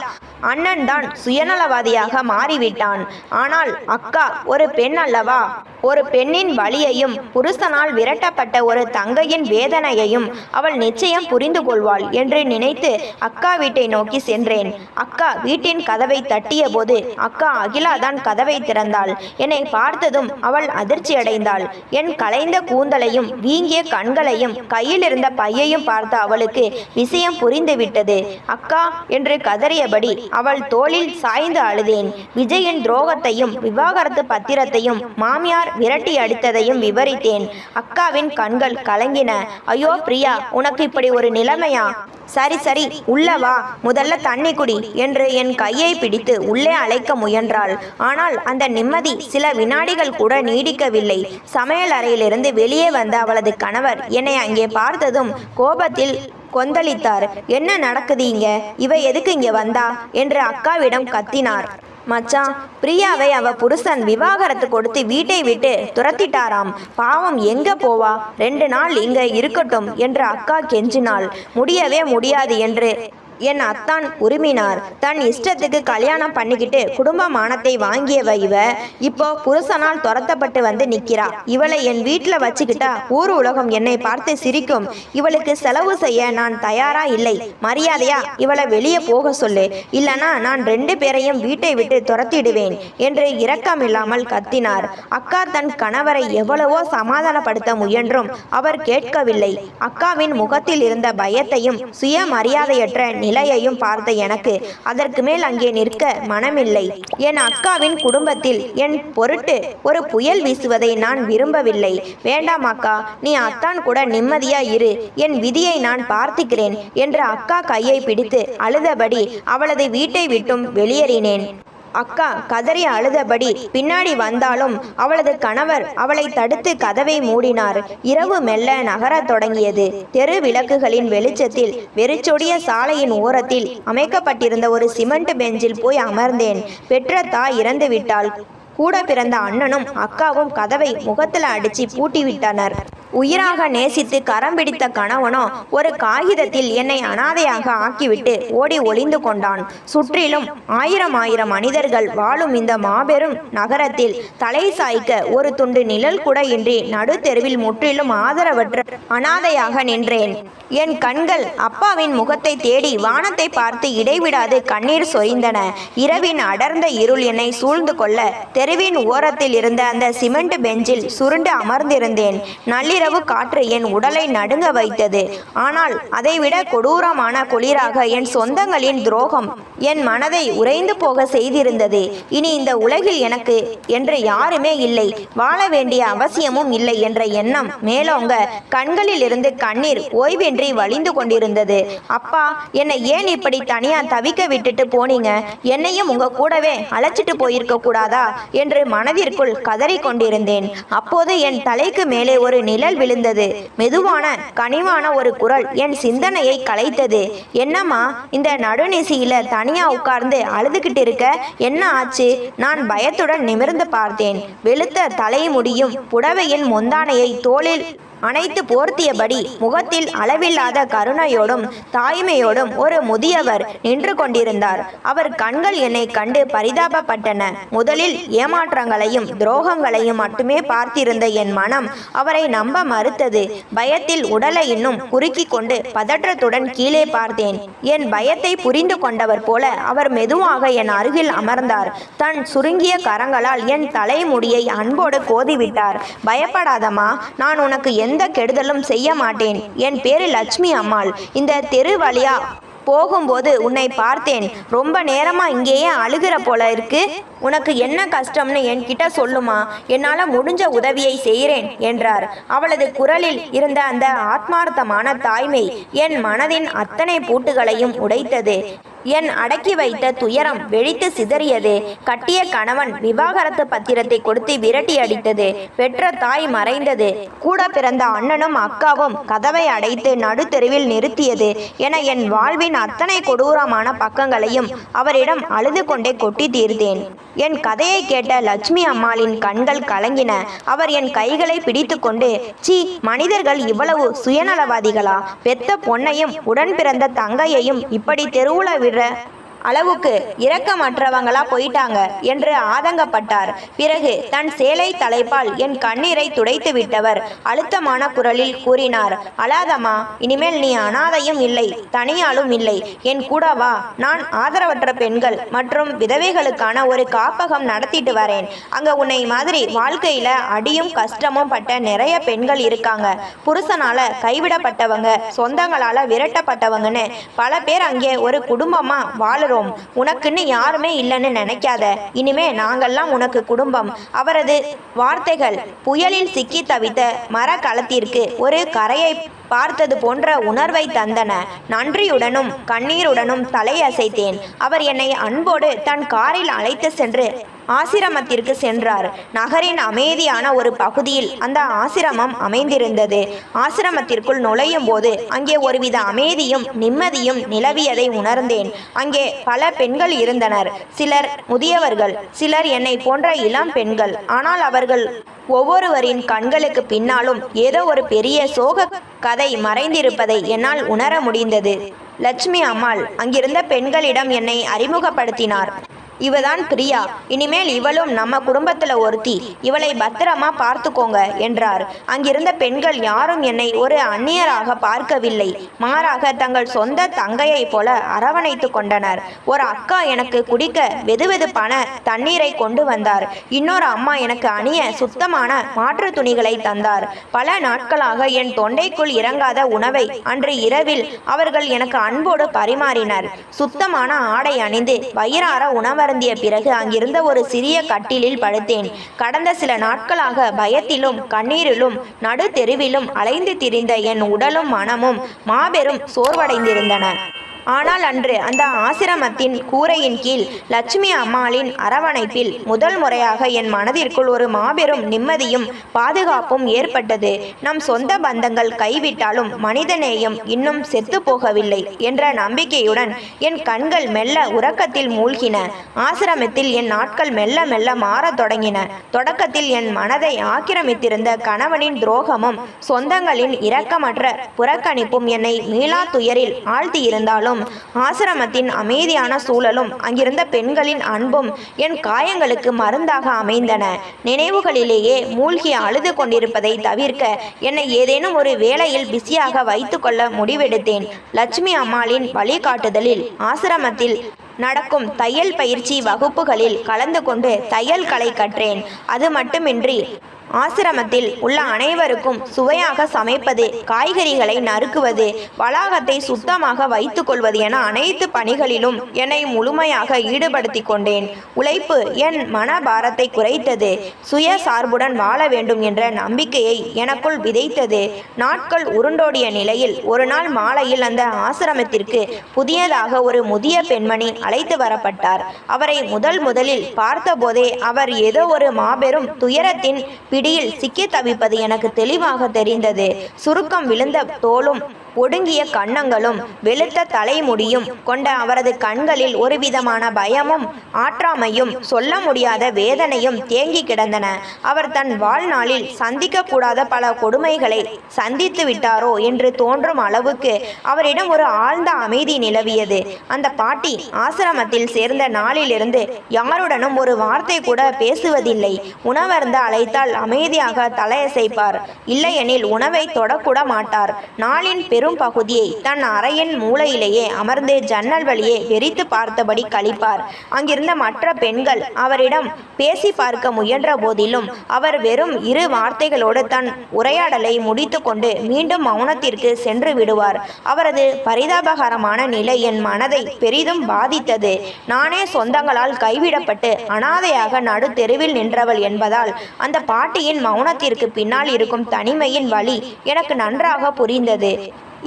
Speaker 1: அண்ணன் தான் சுயநலவாதியாக மாறிவிட்டான். ஆனால் அக்கா ஒரு பெண் அல்லவா? ஒரு பெண்ணின் வலியையும் புருஷனால் விரட்டப்பட்ட ஒரு தங்கையின் வேதனையையும் அவள் நிச்சயம் புரிந்து கொள்வாள் என்று நினைத்து அக்கா வீட்டை நோக்கி சென்றேன். அக்கா வீட்டின் கதவை தட்டிய போது அக்கா அகிலாதான் கதவை திறந்தாள். என்னை பார்த்ததும் அவள் அதிர்ச்சியடைந்தாள். என் கலைந்த கூந்தலையும் வீங்கிய கண்களையும் கையில் இருந்த பையையும் பார்த்த அவளுக்கு விஷயம் புரிந்துவிட்டது. அக்கா என்று கதறியபடி அவள் தோளில் சாய்ந்து அழுதேன். விஜயின் துரோகத்தையும் விவாகரத்து பத்திரத்தையும் மாமியார் விரட்டி அடித்ததையும் விவரித்தேன். அக்காவின் கண்கள் கலங்கின. ஐயோ பிரியா, உனக்கு இப்படி ஒரு நிலைமையா? சரி சரி, உள்ள வா, முதல்ல தண்ணி குடி என்று என் கையை பிடித்து உள்ளே அழைக்க முயன்றாள். ஆனால் அந்த நிம்மதி சில வினாடிகள் கூட நீடிக்கவில்லை. சமையல் அறையிலிருந்து வெளியே வந்த அவளது கணவர் என்னை அங்கே பார்த்ததும் கோபத்தில் கொந்தளித்தார். என்ன நடக்குது இங்க? இவ எதுக்கு இங்க வந்தா என்று அக்காவிடம் கத்தினார். மச்சான், பிரியாவை அவ புருஷன் விவாகரத்து கொடுத்து வீட்டை விட்டு துரத்திட்டாராம். பாவம், எங்க போவா? 2 நாள் இங்க இருக்கட்டும் என்று அக்கா கெஞ்சினாள். முடியவே முடியாது என்று என் அத்தான் உரிமினார். தன் இஷ்டத்துக்கு கல்யாணம் பண்ணிக்கிட்டு குடும்ப மானத்தை வாங்கியவ இவ இப்போ புருஷனால் துரத்தப்பட்டு வந்து நிக்கிறா. இவளை என் வீட்டில் வச்சுக்கிட்டா ஊர் உலகம் என்னை பார்த்து சிரிக்கும். இவளுக்கு செலவு செய்ய நான் தயாரா இல்லை. மரியாதையா இவளை வெளியே போக சொல்லு, இல்லனா நான் 2 பேரையும் வீட்டை விட்டு துரத்திடுவேன் என்று இரக்கமில்லாமல் கத்தினார். அக்கா தன் கணவரை எவ்வளவோ சமாதானப்படுத்த முயன்றும் அவர் கேட்கவில்லை. அக்காவின் முகத்தில் இருந்த பயத்தையும் சுயமரியாதையற்ற நிலையையும் பார்த்த எனக்கு அதற்கு மேல் அங்கே நிற்க மனமில்லை. என் அக்காவின் குடும்பத்தில் என் பொருட்டு ஒரு புயல் வீசுவதை நான் விரும்பவில்லை. வேண்டாம் அக்கா, நீ அத்தான் கூட நிம்மதியா இரு, என் விதியை நான் பார்த்துக்கிறேன் என்று அக்கா கையை பிடித்து அழுதபடி அவளது வீட்டை விட்டும் வெளியேறினேன். அக்கா கதறி அழுதபடி பின்னாடி வந்தாலும் அவளது கணவர் அவளை தடுத்து கதவை மூடினார். இரவு மெல்ல நகரத் தொடங்கியது. தெரு விளக்குகளின் வெளிச்சத்தில் வெறிச்சொடிய சாலையின் ஓரத்தில் அமைக்கப்பட்டிருந்த ஒரு சிமெண்ட் பெஞ்சில் போய் அமர்ந்தேன். பெற்ற தாய் இறந்து விட்டாள். கூட பிறந்த அண்ணனும் அக்காவும் கதவை முகத்தில் அடிச்சு பூட்டி விட்டனர். உயிராக நேசித்து கரம் பிடித்த கணவனோ ஒரு காகிதத்தில் என்னை அனாதையாக ஆக்கிவிட்டு ஓடி ஒளிந்து கொண்டான். சுற்றிலும் ஆயிரம் மனிதர்கள் வாழும் இந்த மாபெரும் நகரத்தில் தலை சாய்க்க ஒரு துண்டு நிழல் கூட இன்றி நடு தெருவில் முற்றிலும் ஆதரவற்ற அனாதையாக நின்றேன். என் கண்கள் அப்பாவின் முகத்தை தேடி வானத்தை பார்த்து இடைவிடாது கண்ணீர் சொரிந்தன. இரவின் அடர்ந்த இருள் என்னை சூழ்ந்து கொள்ள தெருவின் ஓரத்தில் இருந்த அந்த சிமெண்ட் பெஞ்சில் சுருண்டு அமர்ந்திருந்தேன். நள்ளிரவு காற்று என் உடலை நடுங்க வைத்தது. ஆனால் அதைவிட கொடூரமான குளிராக என் சொந்தங்களின் துரோகம் என் மனதை உறைந்து போக செய்திருந்தது. இனி இந்த உலகில் எனக்கு என்று யாருமே இல்லை, வாழ வேண்டிய அவசியமும் இல்லை என்ற எண்ணம் மேலோங்க கண்களில் இருந்து கண்ணீர் ஓய்வின்றி வழிந்து கொண்டிருந்தது. அப்பா, என்னை ஏன் இப்படி தனியா தவிக்க விட்டுட்டு போனீங்க? என்னையும் உங்க கூடவே அழைச்சிட்டு போயிருக்க கூடாதா என்று மனதிற்குள் கதறி கொண்டிருந்தேன். அப்போது என் தலைக்கு மேலே ஒரு நிழல் விழுந்தது. மெதுவான கனிவான ஒரு குரல் என் சிந்தனையை கலைத்தது. என்னம்மா, இந்த நடுநிசியில தனியா உட்கார்ந்து அழுதுகிட்டு இருக்க? என்ன ஆச்சு? நான் பயத்துடன் நிமிர்ந்து பார்த்தேன். வெளுத்த தலைமுடியும் புடவையின் முந்தானையை தோளில் அனைத்து போர்த்தியபடி முகத்தில் அளவில்லாத கருணையோடும் தாய்மையோடும் ஒரு முதியவர் நின்று கொண்டிருந்தார். அவர் கண்கள் என்னை கண்டு பரிதாபப்பட்டன. முதலில் ஏமாற்றங்களையும் துரோகங்களையும் மட்டுமே பார்த்திருந்த என் மனம் அவரை நம்ப மறுத்தது. பயத்தில் உடலை இன்னும் குறுக்கி கொண்டு பதற்றத்துடன் கீழே பார்த்தேன். என் பயத்தை புரிந்து கொண்டவர் போல அவர் மெதுவாக என் அருகில் அமர்ந்தார். தன் சுருங்கிய கரங்களால் என் தலைமுடியை அன்போடு கோதிவிட்டார். பயப்படாதம்மா, நான் உனக்கு எந்த கெடுதலும் செய்ய மாட்டேன். என் பேரு லட்சுமி அம்மாள். இந்த தெரு வழியா போகும்போது உன்னை பார்த்தேன். ரொம்ப நேரமா இங்கேயே அழுகிற போல இருக்கு. உனக்கு என்ன கஷ்டம்னு என்கிட்ட சொல்லுமா, என்னால் முடிஞ்ச உதவியை செய்கிறேன் என்றார். அவளது குரலில் இருந்த அந்த ஆத்மார்த்தமான தாய்மை என் மனதின் அத்தனை பூட்டுகளையும் உடைத்தது. என் அடக்கி வைத்த துயரம் வெடித்து சிதறியது. கட்டிய கணவன் விவாகரத்து பத்திரத்தை கொடுத்து விரட்டி அடித்தது. பெற்ற தாய் மறைந்தது. கூட பிறந்த அண்ணனும் அக்காவும் கதவை அடைத்து நடுத்தெருவில் நிறுத்தியது என என் வாழ்வின் அத்தனை கொடூரமான பக்கங்களையும் அவரிடம் அழுது கொண்டே கொட்டி தீர்த்தேன். என் கதையை கேட்ட லட்சுமி அம்மாளின் கண்கள் கலங்கின. அவர் என் கைகளை பிடித்து கொண்டு, சீ, மனிதர்கள் இவ்வளவு சுயநலவாதிகளா? பெத்த பொண்ணையும் உடன் பிறந்த தங்கையையும் இப்படி தெருவுல விடுற அளவுக்கு இரக்கமற்றவங்களா போயிட்டாங்க என்று ஆதங்கப்பட்டார். பிறகு தன் சேலை தலைப்பால் என் கண்ணீரை துடைத்து விட்டவர் அழுத்தமான குரலில் கூறினார், அழாதம்மா, இனிமேல் நீ அனாதையும் இல்லை, தனியாலும் இல்லை, என் கூட வா. நான் ஆதரவற்ற பெண்கள் மற்றும் விதவைகளுக்கான ஒரு காப்பகம் நடத்திட்டு வரேன். அங்க உன்னை மாதிரி வாழ்க்கையில அடியும் கஷ்டமும் பட்ட நிறைய பெண்கள் இருக்காங்க. புருஷனால கைவிடப்பட்டவங்க, சொந்தங்களால விரட்டப்பட்டவங்கன்னு பல பேர் அங்கே ஒரு குடும்பமா வாழுறோம். உனக்குன்னு யாருமே இல்லைன்னு நினைக்காத. இனிமே நாங்கெல்லாம் உனக்கு குடும்பம். அவரது வார்த்தைகள் புயலில் சிக்கி தவித்த மரக்கலத்திற்கு ஒரு கரையை பார்த்தது போன்ற உணர்வை தந்தன. நன்றியுடனும் கண்ணீருடனும் தலையசைத்தேன். அவர் என்னை அன்போடு தன் காரில் அழைத்து சென்று ஆசிரமத்திற்கு சென்றார். நகரின் அமைதியான ஒரு பகுதியில் அந்த ஆசிரமம் அமைந்திருந்தது. ஆசிரமத்திற்குள் நுழையும் போது அங்கே ஒருவித அமைதியும் நிம்மதியும் நிலவியதை உணர்ந்தேன். அங்கே பல பெண்கள் இருந்தனர். சிலர் முதியவர்கள், சிலர் என்னை போன்ற இளம் பெண்கள். ஆனால் அவர்கள் ஒவ்வொருவரின் கண்களுக்கு பின்னாலும் ஏதோ ஒரு பெரிய சோக கதை மறைந்திருப்பதை என்னால் உணர முடிந்தது. லட்சுமி அம்மாள் அங்கிருந்த பெண்களிடம் என்னை அறிமுகப்படுத்தினார். இவதான் பிரியா. இனிமேல் இவளும் நம்ம குடும்பத்துல ஒருத்தி. இவளை பத்திரமா பார்த்துக்கோங்க என்றார். அங்கிருந்த பெண்கள் யாரும் என்னை ஒரு அந்நியராக பார்க்கவில்லை. மாறாக தங்கள் சொந்த தங்கையை போல அரவணைத்து கொண்டனர். ஒரு அக்கா எனக்கு குடிக்க வெதுவெதுப்பான தண்ணீரை கொண்டு வந்தார். இன்னொரு அம்மா எனக்கு அணிய சுத்தமான மாற்று துணிகளை தந்தார். பல நாட்களாக என் தொண்டைக்குள் இறங்காத உணவை அன்று இரவில் அவர்கள் எனக்கு அன்போடு பரிமாறினர். சுத்தமான ஆடை அணிந்து வயிறார உணவருந்திய பிறகு அங்கிருந்த ஒரு சிறிய கட்டிலில் படுத்தேன். கடந்த சில நாட்களாக பயத்திலும் கண்ணீரிலும் நடு தெருவிலும் அலைந்து திரிந்த என் உடலும் மனமும் மாபெரும் சோர்வடைந்திருந்தன. ஆனால் அன்று அந்த ஆசிரமத்தின் கூரையின் கீழ் லட்சுமி அம்மாளின் அரவணைப்பில் முதல் முறையாக என் மனதிற்குள் ஒரு மாபெரும் நிம்மதியும் பாதுகாப்பும் ஏற்பட்டது. நம் சொந்த பந்தங்கள் கைவிட்டாலும் மனிதநேயம் இன்னும் செத்து போகவில்லை என்ற நம்பிக்கையுடன் என் கண்கள் மெல்ல உறக்கத்தில் மூழ்கின. ஆசிரமத்தில் என் நாட்கள் மெல்ல மெல்ல மாறத் தொடங்கின. தொடக்கத்தில் என் மனதை ஆக்கிரமித்திருந்த கணவனின் துரோகமும் சொந்தங்களின் இரக்கமற்ற புறக்கணிப்பும் என்னை மீளா துயரில் ஆழ்த்தியிருந்தாலும் ஆசிரமத்தின் அமைதியான சூழலும் அங்கிருந்த பெண்களின் அன்பும் என் காயங்களுக்கு மருந்தாக அமைந்தன. நினைவுகளிலேயே மூழ்கி அழுது கொண்டிருப்பதை தவிர்க்க என்னை ஏதேனும் ஒரு வேளையில் பிஸியாக வைத்து கொள்ள முடிவெடுத்தேன். லட்சுமி அம்மாளின் வழிகாட்டுதலில் ஆசிரமத்தில் நடக்கும் தையல் பயிற்சி வகுப்புகளில் கலந்து கொண்டு தையல் கலை கற்றேன். அது மட்டுமின்றி ஆசிரமத்தில் உள்ள அனைவருக்கும் சுவையாக சமைப்பது, காய்கறிகளை நறுக்குவது, வளாகத்தை சுத்தமாக வைத்துக் கொள்வது என அனைத்து பணிகளிலும் என்னை முழுமையாக ஈடுபடுத்தி கொண்டேன். உழைப்பு என் மனபாரத்தை குறைத்தது. சுய சார்புடன் வாழ வேண்டும் என்ற நம்பிக்கையை எனக்குள் விதைத்தது. நாட்கள் உருண்டோடிய நிலையில் ஒரு நாள் மாலையில் அந்த ஆசிரமத்திற்கு புதியதாக ஒரு முதிய பெண்மணி அழைத்து வரப்பட்டார். அவரை முதலில் பார்த்தபோதே அவர் ஏதோ ஒரு மாபெரும் துயரத்தின் பிடியில் சிக்கி தவிப்பது எனக்கு தெளிவாக தெரிந்தது. சுருக்கம் விழுந்த தோலும் ஒடுங்கிய கன்னங்களும் வெளுத்த தலைமுடியும் கொண்ட அவரது கண்களில் ஒரு விதமான பயமும் ஆற்றாமையும் சொல்ல முடியாத வேதனையும் தேங்கி கிடந்தன. அவர் தன் வாழ்நாளில் சந்திக்க கூடாத பல கொடுமைகளை சந்தித்து விட்டாரோ என்று தோன்றும் அளவுக்கு அவரிடம் ஒரு ஆழ்ந்த அமைதி நிலவியது. அந்த பாட்டி ஆசிரமத்தில் சேர்ந்த நாளிலிருந்து யாருடனும் ஒரு வார்த்தை கூட பேசுவதில்லை. உணவருந்த அழைத்தால் அமைதியாக தலையசைப்பார். இல்லையெனில் உணவை தொடக்கூட மாட்டார். நாளின் பெரும் பகுதியை தன் அறையின் மூலையிலேயே அமர்ந்து ஜன்னல் வழியே வெறித்து பார்த்தபடி கழிப்பார். அங்கிருந்த மற்ற பெண்கள் அவரிடம் பேசி பார்க்க முயன்ற போதிலும் அவர் வெறும் 2 வார்த்தைகளோடு தன் உரையாடலை முடித்து கொண்டு மீண்டும் மௌனத்திற்கு சென்று விடுவார். அவரது பரிதாபகரமான நிலை என் மனதை பெரிதும் பாதித்தது. நானே சொந்தங்களால் கைவிடப்பட்டு அனாதையாக நடு தெருவில் நின்றவள் என்பதால் அந்த பாட்டியின் மௌனத்திற்கு பின்னால் இருக்கும் தனிமையின் வலி எனக்கு நன்றாக புரிந்தது.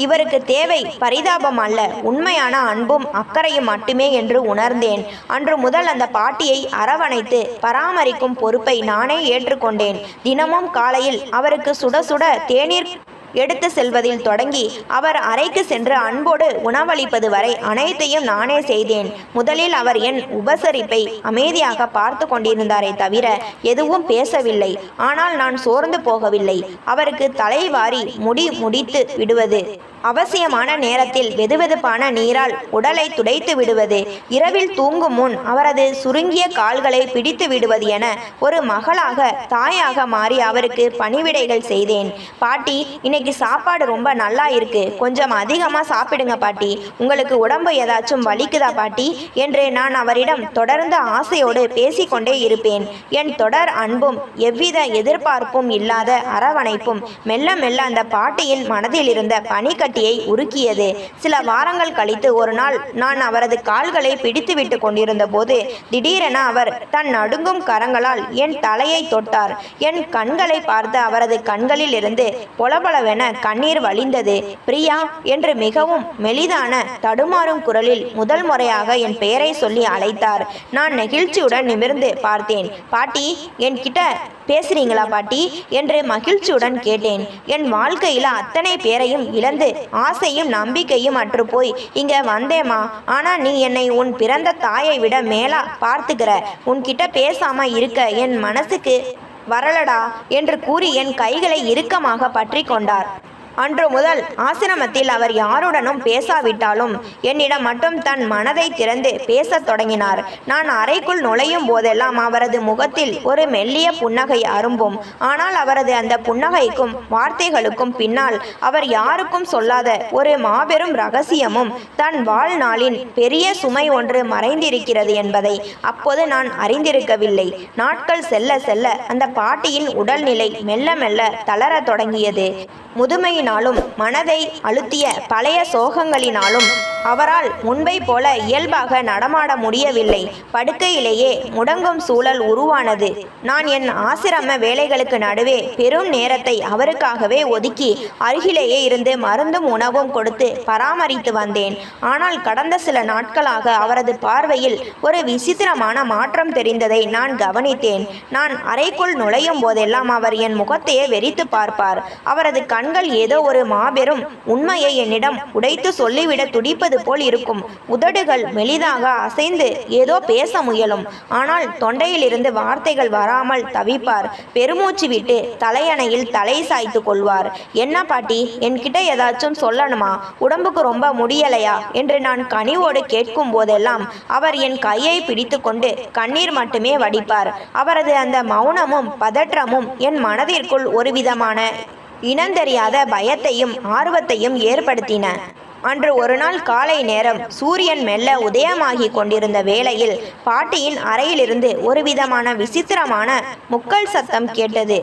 Speaker 1: இவருக்கு தேவை பரிதாபம் அல்ல, உண்மையான அன்பும் அக்கறையும் மட்டுமே என்று உணர்ந்தேன். அன்று முதல் அந்த பாட்டியை அரவணைத்து பராமரிக்கும் பொறுப்பை நானே ஏற்றுக்கொண்டேன். தினமும் காலையில் அவருக்கு சுட சுட தேநீர் எடுத்து செல்வதில் தொடங்கி அவர் அறைக்கு சென்று அன்போடு உணவளிப்பது வரை அனைத்தையும் நானே செய்தேன். முதலில் அவர் என் உபசரிப்பை அமைதியாக பார்த்து கொண்டிருந்தாரே தவிர எதுவும் பேசவில்லை. ஆனால் நான் சோர்ந்து போகவில்லை. அவருக்கு தலைவாரி முடித்து விடுவது அவசியமான நேரத்தில் வெதுவெதுப்பான நீரால் உடலை துடைத்து விடுவது, இரவில் தூங்கும் முன் அவரது சுருங்கிய கால்களை பிடித்து விடுவது என ஒரு மகளாக தாயாக மாறி அவருக்கு பணிவிடைகள் செய்தேன். பாட்டி, இன்னைக்கு சாப்பாடு ரொம்ப நல்லா இருக்கு, கொஞ்சம் அதிகமாக சாப்பிடுங்க பாட்டி, உங்களுக்கு உடம்பு ஏதாச்சும் வலிக்குதா பாட்டி என்று நான் அவரிடம் தொடர்ந்து ஆசையோடு பேசிக்கொண்டே இருப்பேன். என் தொடர் அன்பும் எவ்வித எதிர்பார்ப்பும் இல்லாத அரவணைப்பும் மெல்ல மெல்ல அந்த பாட்டியின் மனதில் இருந்த பனிக்கட்டியை உருக்கியது. சில வாரங்கள் கழித்து ஒரு நாள் நான் அவரது கால்களை பிடித்து விட்டு கொண்டிருந்த போது திடீரென அவர் தன் நடுங்கும் கரங்களால் என் தலையை தொட்டார். என் கண்களை பார்த்து அவரது கண்களில் இருந்து பொலபொலவென கண்ணீர் வழிந்தது. பிரியா என்று மிகவும் மெலிதான தடுமாறும் குரலில் முதல் முறையாக என் பெயரை சொல்லி அழைத்தார். நான் நெகிழ்ச்சியுடன் நிமிர்ந்து பார்த்தேன். பாட்டி, என்கிட்ட பேசுறீங்களா பாட்டி என்று மகிழ்ச்சியுடன் கேட்டேன். என் வாழ்க்கையில் அத்தனை பேரையும் இழந்து ஆசையும் நம்பிக்கையும் அற்று போய் இங்க வந்தேம்மா. ஆனா நீ என்னை உன் பிறந்த தாயை விட மேலா பார்த்துக்கிற. உன்கிட்ட பேசாம இருக்க என் மனசுக்கு வரலடா என்று கூறி என் கைகளை இறுக்கமாக பற்றி கொண்டார். அன்று முதல் ஆசிரமத்தில் அவர் யாருடனும் பேசாவிட்டாலும் என்னிடம் மட்டும் தன் மனதை திறந்து பேசத் தொடங்கினார். நான் அறைக்குள் நுழையும் போதெல்லாம் அவரது முகத்தில் ஒரு மெல்லிய புன்னகை அரும்பும். ஆனால் அவரது அந்த புன்னகைக்கும் வார்த்தைகளுக்கும் பின்னால் அவர் யாருக்கும் சொல்லாத ஒரு மாபெரும் இரகசியமும் தன் வாழ்நாளின் பெரிய சுமை ஒன்று மறைந்திருக்கிறது என்பதை அப்போது நான் அறிந்திருக்கவில்லை. நாட்கள் செல்ல செல்ல அந்த பாட்டியின் உடல்நிலை மெல்ல மெல்ல தளரத் தொடங்கியது. முதுமையினாலும் மனதை அழுத்திய பழைய சோகங்களினாலும் அவரால் முன்பை போல இயல்பாக நடமாட முடியவில்லை. படுக்கையிலேயே முடங்கும் சூழல் உருவானது. நான் என் ஆசிரம வேலைகளுக்கு நடுவே பெரும் நேரத்தை அவருக்காகவே ஒதுக்கி அருகிலேயே இருந்து மருந்தும் உணவும் கொடுத்து பராமரித்து வந்தேன். ஆனால் கடந்த சில நாட்களாக அவரது பார்வையில் ஒரு விசித்திரமான மாற்றம் தெரிந்ததை நான் கவனித்தேன். நான் அறைக்குள் நுழையும் போதெல்லாம் அவர் என் முகத்தையே வெறித்து பார்ப்பார். அவரது கண்கள் ஏதோ ஒரு மாபெரும் உண்மையை என்னிடம் உடைத்து சொல்லிவிட துடிப்பது போல் இருக்கும். உதடுகள் மெலிதாக அசைந்து ஏதோ பேச முயலும். ஆனால் தொண்டையில் இருந்து வார்த்தைகள் வராமல் தவிப்பார். பெருமூச்சு விட்டு தலையணையில் தலை சாய்த்து கொள்வார். என்ன பாட்டி, என்கிட்ட ஏதாச்சும் சொல்லணுமா? உடம்புக்கு ரொம்ப முடியலையா என்று நான் கனிவோடு கேட்கும் போதெல்லாம் அவர் என் கையை பிடித்து கொண்டு கண்ணீர் மட்டுமே வடிப்பார். அவரது அந்த மௌனமும் பதற்றமும் என் மனதிற்குள் ஒரு விதமான இனந்தெரியாத பயத்தையும் ஆர்வத்தையும் ஏற்படுத்தின. அன்று ஒரு நாள் காலை நேரம் சூரியன் மெல்ல உதயமாகி கொண்டிருந்த வேளையில் பாட்டியின் அறையிலிருந்து ஒரு விதமான விசித்திரமான முக்கல் சத்தம் கேட்டது.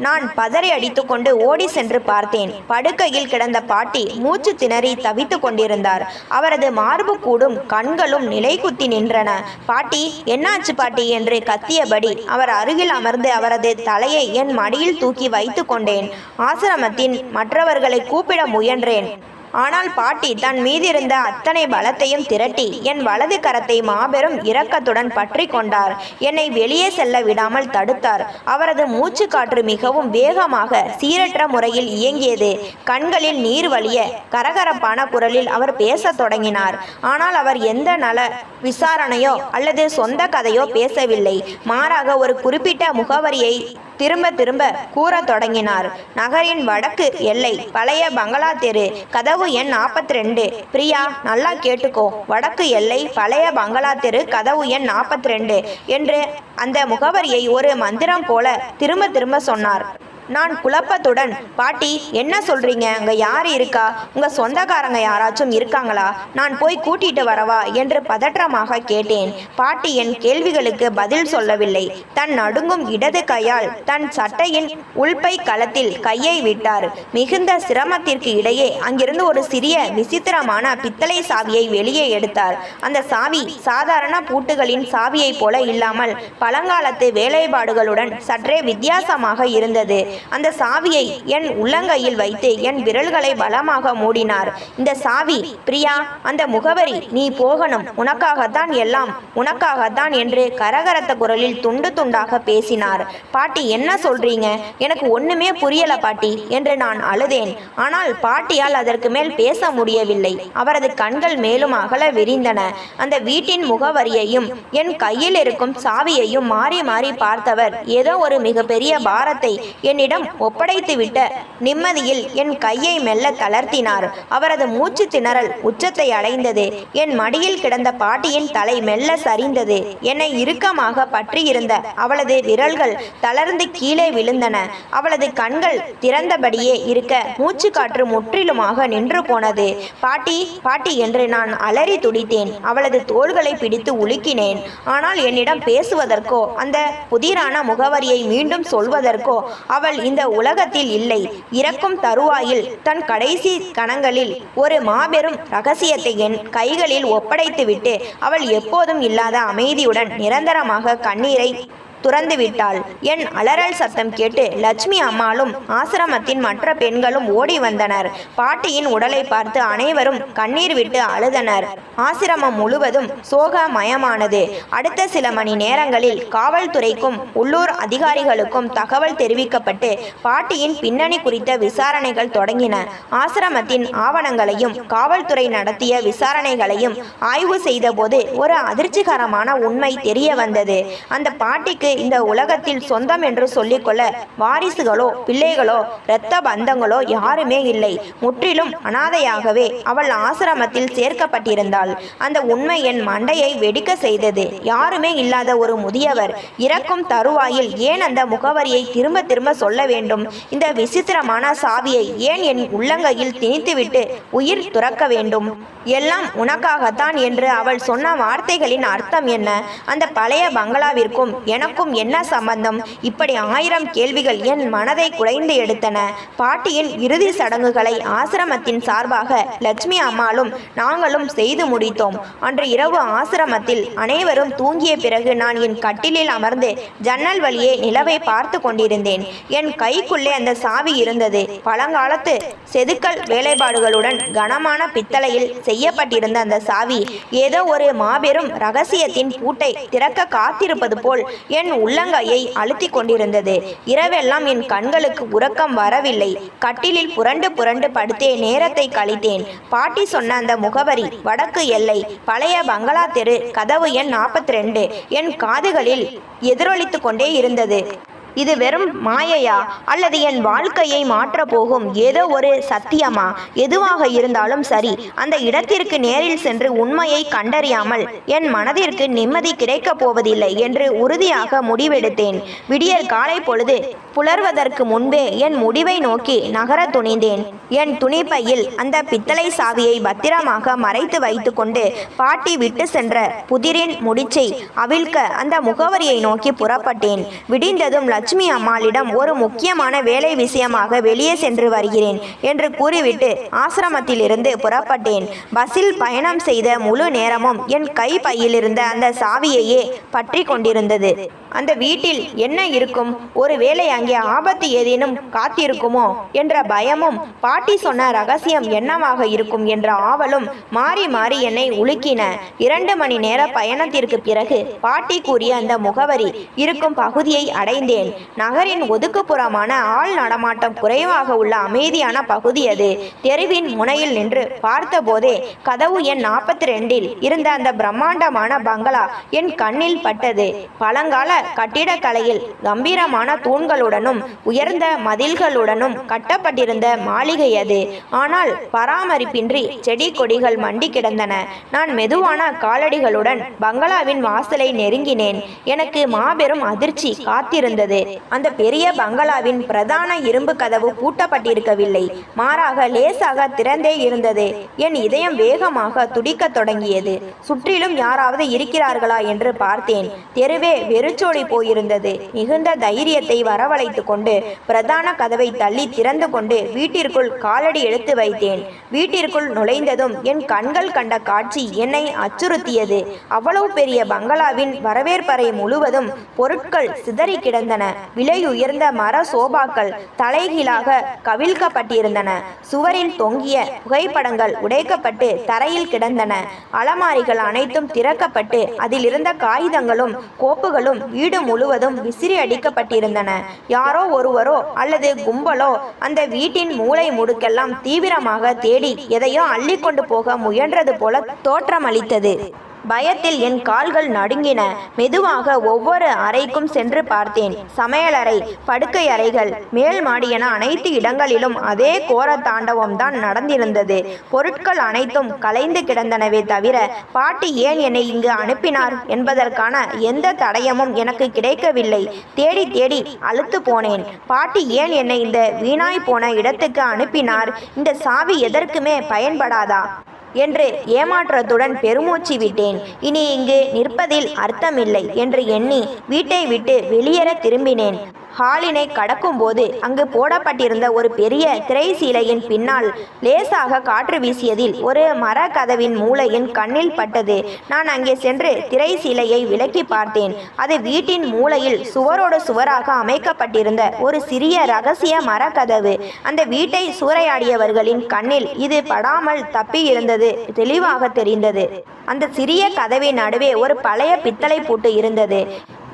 Speaker 1: நான் பதறி அடித்துக்கொண்டு ஓடி சென்று பார்த்தேன். படுக்கையில் கிடந்த பாட்டி மூச்சு திணறி தவித்து கொண்டிருந்தார். அவரது மார்பு கூடும் கண்களும் நிலை குத்தி நின்றன. பாட்டி, என்னாச்சு பாட்டி என்று கத்தியபடி அவர் அருகில் அமர்ந்து அவரது தலையை என் மடியில் தூக்கி வைத்து கொண்டேன். ஆசிரமத்தின் மற்றவர்களை கூப்பிட முயன்றேன். ஆனால் பாட்டி தன் மீதிருந்த அத்தனை பலத்தையும் திரட்டி என் வலது கரத்தை மாபெரும் இரக்கத்துடன் பற்றி கொண்டார். என்னை வெளியே செல்ல விடாமல் தடுத்தார். அவரது மூச்சு காற்று மிகவும் வேகமாக சீரற்ற முறையில் இயங்கியது. கண்களில் நீர் வழிய கரகரப்பான குரலில் அவர் பேசத் தொடங்கினார். ஆனால் அவர் எந்த நல விசாரணையோ அல்லது சொந்த கதையோ பேசவில்லை. மாறாக ஒரு குறிப்பிட்ட முகவரியை திரும்ப திரும்ப கூறத் தொடங்கினார். நகரின் வடக்கு எல்லை, பழைய பங்களா தெரு, கதவு எண் 42. பிரியா, நல்லா கேட்டுக்கோ. வடக்கு எல்லை, பழைய பங்களா தெரு, கதவு எண் 42 என்று அந்த முகவரியை ஒரு மந்திரம் போல திரும்ப திரும்ப சொன்னார். நான் குழப்பத்துடன், பாட்டி என்ன சொல்றீங்க? அங்க யார் இருக்கா? உங்க சொந்தக்காரங்க யாராச்சும் இருக்காங்களா? நான் போய் கூட்டிட்டு வரவா என்று பதற்றமாக கேட்டேன். பாட்டி என் கேள்விகளுக்கு பதில் சொல்லவில்லை. தன் நடுங்கும் இடது கையால் தன் சட்டையின் உள்பை களத்தில் கையை விட்டார். மிகுந்த சிரமத்திற்கு இடையே அங்கிருந்து ஒரு சிறிய விசித்திரமான பித்தளை சாவியை வெளியே எடுத்தார். அந்த சாவி சாதாரண பூட்டுகளின் சாவியைப் போல இல்லாமல் பழங்காலத்து வேலைப்பாடுகளுடன் சற்றே வித்தியாசமாக இருந்தது. அந்த சாவியை என் உள்ளங்கையில் வைத்து என் விரல்களை பலமாக மூடினார். இந்த சாவி, பிரியா, அந்த முகவரி, நீ போகணும், உனக்காகத்தான், எல்லாம் உனக்காகத்தான் என்று கரகரத்த குரலில் துண்டு துண்டாக பேசினார். பாட்டி என்ன சொல்றீங்க? எனக்கு ஒண்ணுமே புரியல பாட்டி என்று நான் அழுதேன். ஆனால் பாட்டியால் அதற்கு மேல் பேச முடியவில்லை. அவரது கண்கள் மேலும் அகல விரிந்தன. அந்த வீட்டின் முகவரியையும் என் கையில் இருக்கும் சாவியையும் மாறி மாறி பார்த்தவர் ஏதோ ஒரு மிகப்பெரிய பாரத்தை என் என்னிடம் ஒப்படைத்துவிட்ட நிம்மதியில் என் கையை மெல்ல தளர்த்தினார். அவரது மூச்சு திணறல் உச்சத்தை அடைந்தது. என் மடியில் கிடந்த பாட்டியின் தலை மெல்ல சரிந்தது. என்னை இறுக்கமாக பற்றியிருந்த அவளது விரல்கள் தளர்ந்து கீழே விழுந்தன. அவளது கண்கள் திறந்தபடியே இருக்க மூச்சு காற்று முற்றிலுமாக நின்று போனது. பாட்டி பாட்டி என்று நான் அலறி துடித்தேன். அவளது தோள்களை பிடித்து உலுக்கினேன். ஆனால் என்னிடம் பேசுவதற்கோ அந்த புதிரான முகவரியை மீண்டும் சொல்வதற்கோ அவள் இந்த உலகத்தில் இல்லை. இறக்கும் தருவாயில் தன் கடைசி கணங்களில் ஒரு மாபெரும் இரகசியத்தை என் கைகளில் ஒப்படைத்துவிட்டு அவள் எப்போதும் இல்லாத அமைதியுடன் நிரந்தரமாக கண்ணீரை துறந்துவிட்டாள். என் அலறல் சத்தம் கேட்டு லட்சுமி அம்மாளும் ஆசிரமத்தின் மற்ற பெண்களும் ஓடி வந்தனர். பாட்டியின் உடலை பார்த்து அனைவரும் கண்ணீர் விட்டு அழுதனர். ஆசிரமம் முழுவதும் சோகமயமானது. அடுத்த சில மணி நேரங்களில் காவல்துறைக்கும் உள்ளூர் அதிகாரிகளுக்கும் தகவல் தெரிவிக்கப்பட்டு பாட்டியின் பின்னணி குறித்த விசாரணைகள் தொடங்கின. ஆசிரமத்தின் ஆவணங்களையும் காவல்துறை நடத்திய விசாரணைகளையும் ஆய்வு செய்தபோது ஒரு அதிர்ச்சிகரமான உண்மை தெரிய வந்தது. அந்த பாட்டிக்கு இந்த உலகத்தில் சொந்தம் என்று சொல்லிக்கொள்ள வாரிசுகளோ பிள்ளைகளோ இரத்த பந்தங்களோ யாருமே இல்லை. முற்றிலும் அனாதையாகவே அவள் ஆசிரமத்தில் சேர்க்கப்பட்டிருந்தாள். அந்த உண்மை என் மண்டையை வெடிக்க செய்தது. யாருமே இல்லாத ஒரு முதியவர் இறக்கும் தருவாயில் ஏன் அந்த முகவரியை திரும்ப திரும்ப சொல்ல வேண்டும்? இந்த விசித்திரமான சாவியை ஏன் என் உள்ளங்கையில் திணித்துவிட்டு உயிர் துறக்க வேண்டும்? எல்லாம் உனக்காகத்தான் என்று அவள் சொன்ன வார்த்தைகளின் அர்த்தம் என்ன? அந்த பழைய பங்களாவிற்கும் எனக்கும் என்ன சம்பந்தம்? இப்படி 1000 கேள்விகள் என் மனதை குடைந்து எடுத்தன. பாட்டியின் இறுதி சடங்குகளை ஆசிரமத்தின் சார்பாக லட்சுமி அம்மாளும் நாங்களும் செய்து முடித்தோம். அன்று இரவு ஆசிரமத்தில் அனைவரும் தூங்கிய பிறகு நான் என் கட்டிலில் அமர்ந்து ஜன்னல் வழியே நிலவை பார்த்து கொண்டிருந்தேன். என் கைக்குள்ளே அந்த சாவி இருந்தது. பழங்காலத்து செதுக்கல் வேலைப்பாடுகளுடன் கனமான பித்தளையில் செய்யப்பட்டிருந்த அந்த சாவி ஏதோ ஒரு மாபெரும் இரகசியத்தின் பூட்டை திறக்க காத்திருப்பது போல் என் உள்ளங்கையை அழுத்தி கொண்டிருந்தது. இரவெல்லாம் என் கண்களுக்கு உறக்கம் வரவில்லை. கட்டிலில் புரண்டு புரண்டு படுத்தே நேரத்தை கழித்தேன். பாட்டி சொன்ன அந்த முகவரி வடக்கு எல்லை, பழைய பங்களா தெரு, கதவு எண் 42 என் காதுகளில் எதிரொலித்து கொண்டே இருந்தது. இது வெறும் மாயையா அல்லது என் வாழ்க்கையை மாற்றப் போகும் ஏதோ ஒரு சத்தியமா? எதுவாக இருந்தாலும் சரி, அந்த இடத்திற்கு நேரில் சென்று உண்மையை கண்டறியாமல் என் மனதிற்கு நிம்மதி கிடைக்கப் போவதில்லை என்று உறுதியாக முடிவெடுத்தேன். விடியற் காலை பொழுது புலர்வதற்கு முன்பே என் முடிவை நோக்கி நகர துணிந்தேன். என் துணிப்பையில் அந்த பித்தளை சாவியை பத்திரமாக மறைத்து வைத்து கொண்டு பாட்டி விட்டு சென்ற புதிரின் முடிச்சை அவிழ்க்க அந்த முகவரியை நோக்கி புறப்பட்டேன். விடிந்ததும் லட்சுமி அம்மாளிடம் ஒரு முக்கியமான வேலை விஷயமாக வெளியே சென்று வருகிறேன் என்று கூறிவிட்டு ஆசிரமத்திலிருந்து புறப்பட்டேன். பஸ்ஸில் பயணம் செய்த முழு நேரமும் என் கை பையில் இருந்த அந்த சாவியையே பற்றி கொண்டிருந்தது. அந்த வீட்டில் என்ன இருக்கும்? ஒருவேளை அங்கே ஆபத்து ஏதேனும் காத்திருக்குமோ என்ற பயமும், பாட்டி சொன்ன ரகசியம் என்னவாக இருக்கும் என்ற ஆவலும் மாறி மாறி என்னை உலுக்கின. 2 மணி நேர பயணத்திற்கு பிறகு பாட்டி கூறிய அந்த முகவரி இருக்கும் பகுதியை அடைந்தேன். நகரின் ஒதுக்குப்புறமான ஆள் நடமாட்டம் குறைவாக உள்ள அமைதியான பகுதி அது. தெருவின் முனையில் நின்று பார்த்தபோதே கதவு எண் 42 இருந்த அந்த பிரம்மாண்டமான பங்களா என் கண்ணில் பட்டது. பழங்கால கட்டிடக்கலையில் கம்பீரமான தூண்களுடனும் உயர்ந்த மதில்களுடனும் கட்டப்பட்டிருந்த மாளிகை அது. ஆனால் பராமரிப்பின்றி செடி கொடிகள் மண்டி கிடந்தன. நான் மெதுவான காலடிகளுடன் பங்களாவின் வாசலை நெருங்கினேன். எனக்கு மாபெரும் அதிர்ச்சி காத்திருந்தது. அந்த பெரிய பங்களாவின் பிரதான இரும்பு கதவு பூட்டப்பட்டிருக்கவில்லை. மாறாக லேசாக திறந்தே இருந்தது. என் இதயம் வேகமாக துடிக்கத் தொடங்கியது. சுற்றிலும் யாராவது இருக்கிறார்களா என்று பார்த்தேன். தெருவே வெறிச்சோடி போயிருந்தது. மிகுந்த தைரியத்தை வரவழைத்து கொண்டு பிரதான கதவை தள்ளி திறந்து கொண்டு வீட்டிற்குள் காலடி எடுத்து வைத்தேன். வீட்டிற்குள் நுழைந்ததும் என் கண்கள் கண்ட காட்சி என்னை அச்சுறுத்தியது. அவ்வளவு பெரிய பங்களாவின் வரவேற்பறை முழுவதும் பொருட்கள் சிதறி கிடந்தன. விலை உயர்ந்த மர சோபாக்கள் தலைகீழாக கவிழ்க்கப்பட்டிருந்தன. சுவரில் தொங்கிய புகைப்படங்கள் உடைக்கப்பட்டு தரையில் கிடந்தன. அலமாரிகள் அனைத்தும் திறக்கப்பட்டு அதிலிருந்த காகிதங்களும் கோப்புகளும் வீடு முழுவதும் விசிறி அடிக்கப்பட்டிருந்தன. யாரோ ஒருவரோ அல்லது கும்பலோ அந்த வீட்டின் மூளை முடுக்கெல்லாம் தீவிரமாக தேடி எதையோ அள்ளிக்கொண்டு போக முயன்றது போல தோற்றமளித்தது. பயத்தில் என் கால்கள் நடுங்கின. மெதுவாக ஒவ்வொரு அறைக்கும் சென்று பார்த்தேன். சமையலறை, படுக்கை அறைகள், மேல் மாடி என அனைத்து இடங்களிலும் அதே கோர தாண்டவம் தான் நடந்திருந்தது. பொருட்கள் அனைத்தும் கலைந்து கிடந்தனவே தவிர பாட்டி ஏன் என்னை இங்கு அனுப்பினார் என்பதற்கான எந்த தடயமும் எனக்கு கிடைக்கவில்லை. தேடி தேடி அலுத்து போனேன். பாட்டி ஏன் என்னை இந்த வீணாய் போன இடத்துக்கு அனுப்பினார்? இந்த சாவி எதற்குமே பயன்படாதா என்று ஏமாற்றத்துடன் பெருமூச்சு விட்டேன். இனி இங்கு நிற்பதில் அர்த்தமில்லை என்று எண்ணி வீட்டை விட்டு வெளியேற திரும்பினேன். ஹாலினை கடக்கும்போது அங்கு போடப்பட்டிருந்த ஒரு பெரிய திரை சீலையின் பின்னால் லேசாக காற்று வீசியதில் ஒரு மரக்கதவின் மூலையின் கண்ணில் பட்டது. நான் அங்கே சென்று திரை சீலையை விலக்கி பார்த்தேன். அது வீட்டின் மூலையில் சுவரோடு சுவராக அமைக்கப்பட்டிருந்த ஒரு சிறிய இரகசிய மரக்கதவு. அந்த வீட்டை சூறையாடியவர்களின் கண்ணில் இது படாமல் தப்பி இருந்தது தெளிவாக தெரிந்தது. அந்த சிறிய கதவின் நடுவே ஒரு பழைய பித்தளை பூட்டு இருந்தது.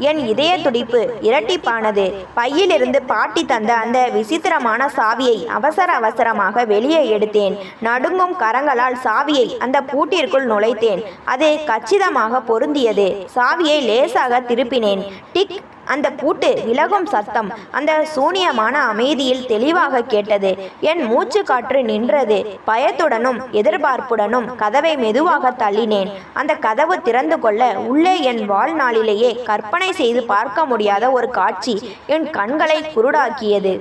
Speaker 1: என் இதய துடிப்பு இரட்டிப்பானது. பையிலிருந்து பாட்டி தந்த அந்த விசித்திரமான சாவியை அவசரமாக வெளியே எடுத்தேன். நடுங்கும் கரங்களால் சாவியை அந்த பூட்டிற்குள் நுழைத்தேன். அது கச்சிதமாக பொருந்தியது. சாவியை லேசாக திருப்பினேன். டிக்! அந்த பூட்டு விலகும் சத்தம் அந்த சூனியமான அமைதியில் தெளிவாக கேட்டது. என் மூச்சு காற்று நின்றது. பயத்துடனும் எதிர்பார்ப்புடனும் கதவை மெதுவாக தள்ளினேன். அந்த கதவு திறந்து கொள்ள உள்ளே என் வாழ்நாளிலேயே கற்பனை செய்து பார்க்க முடியாத ஒரு காட்சி என் கண்களை குருடாக்கியது.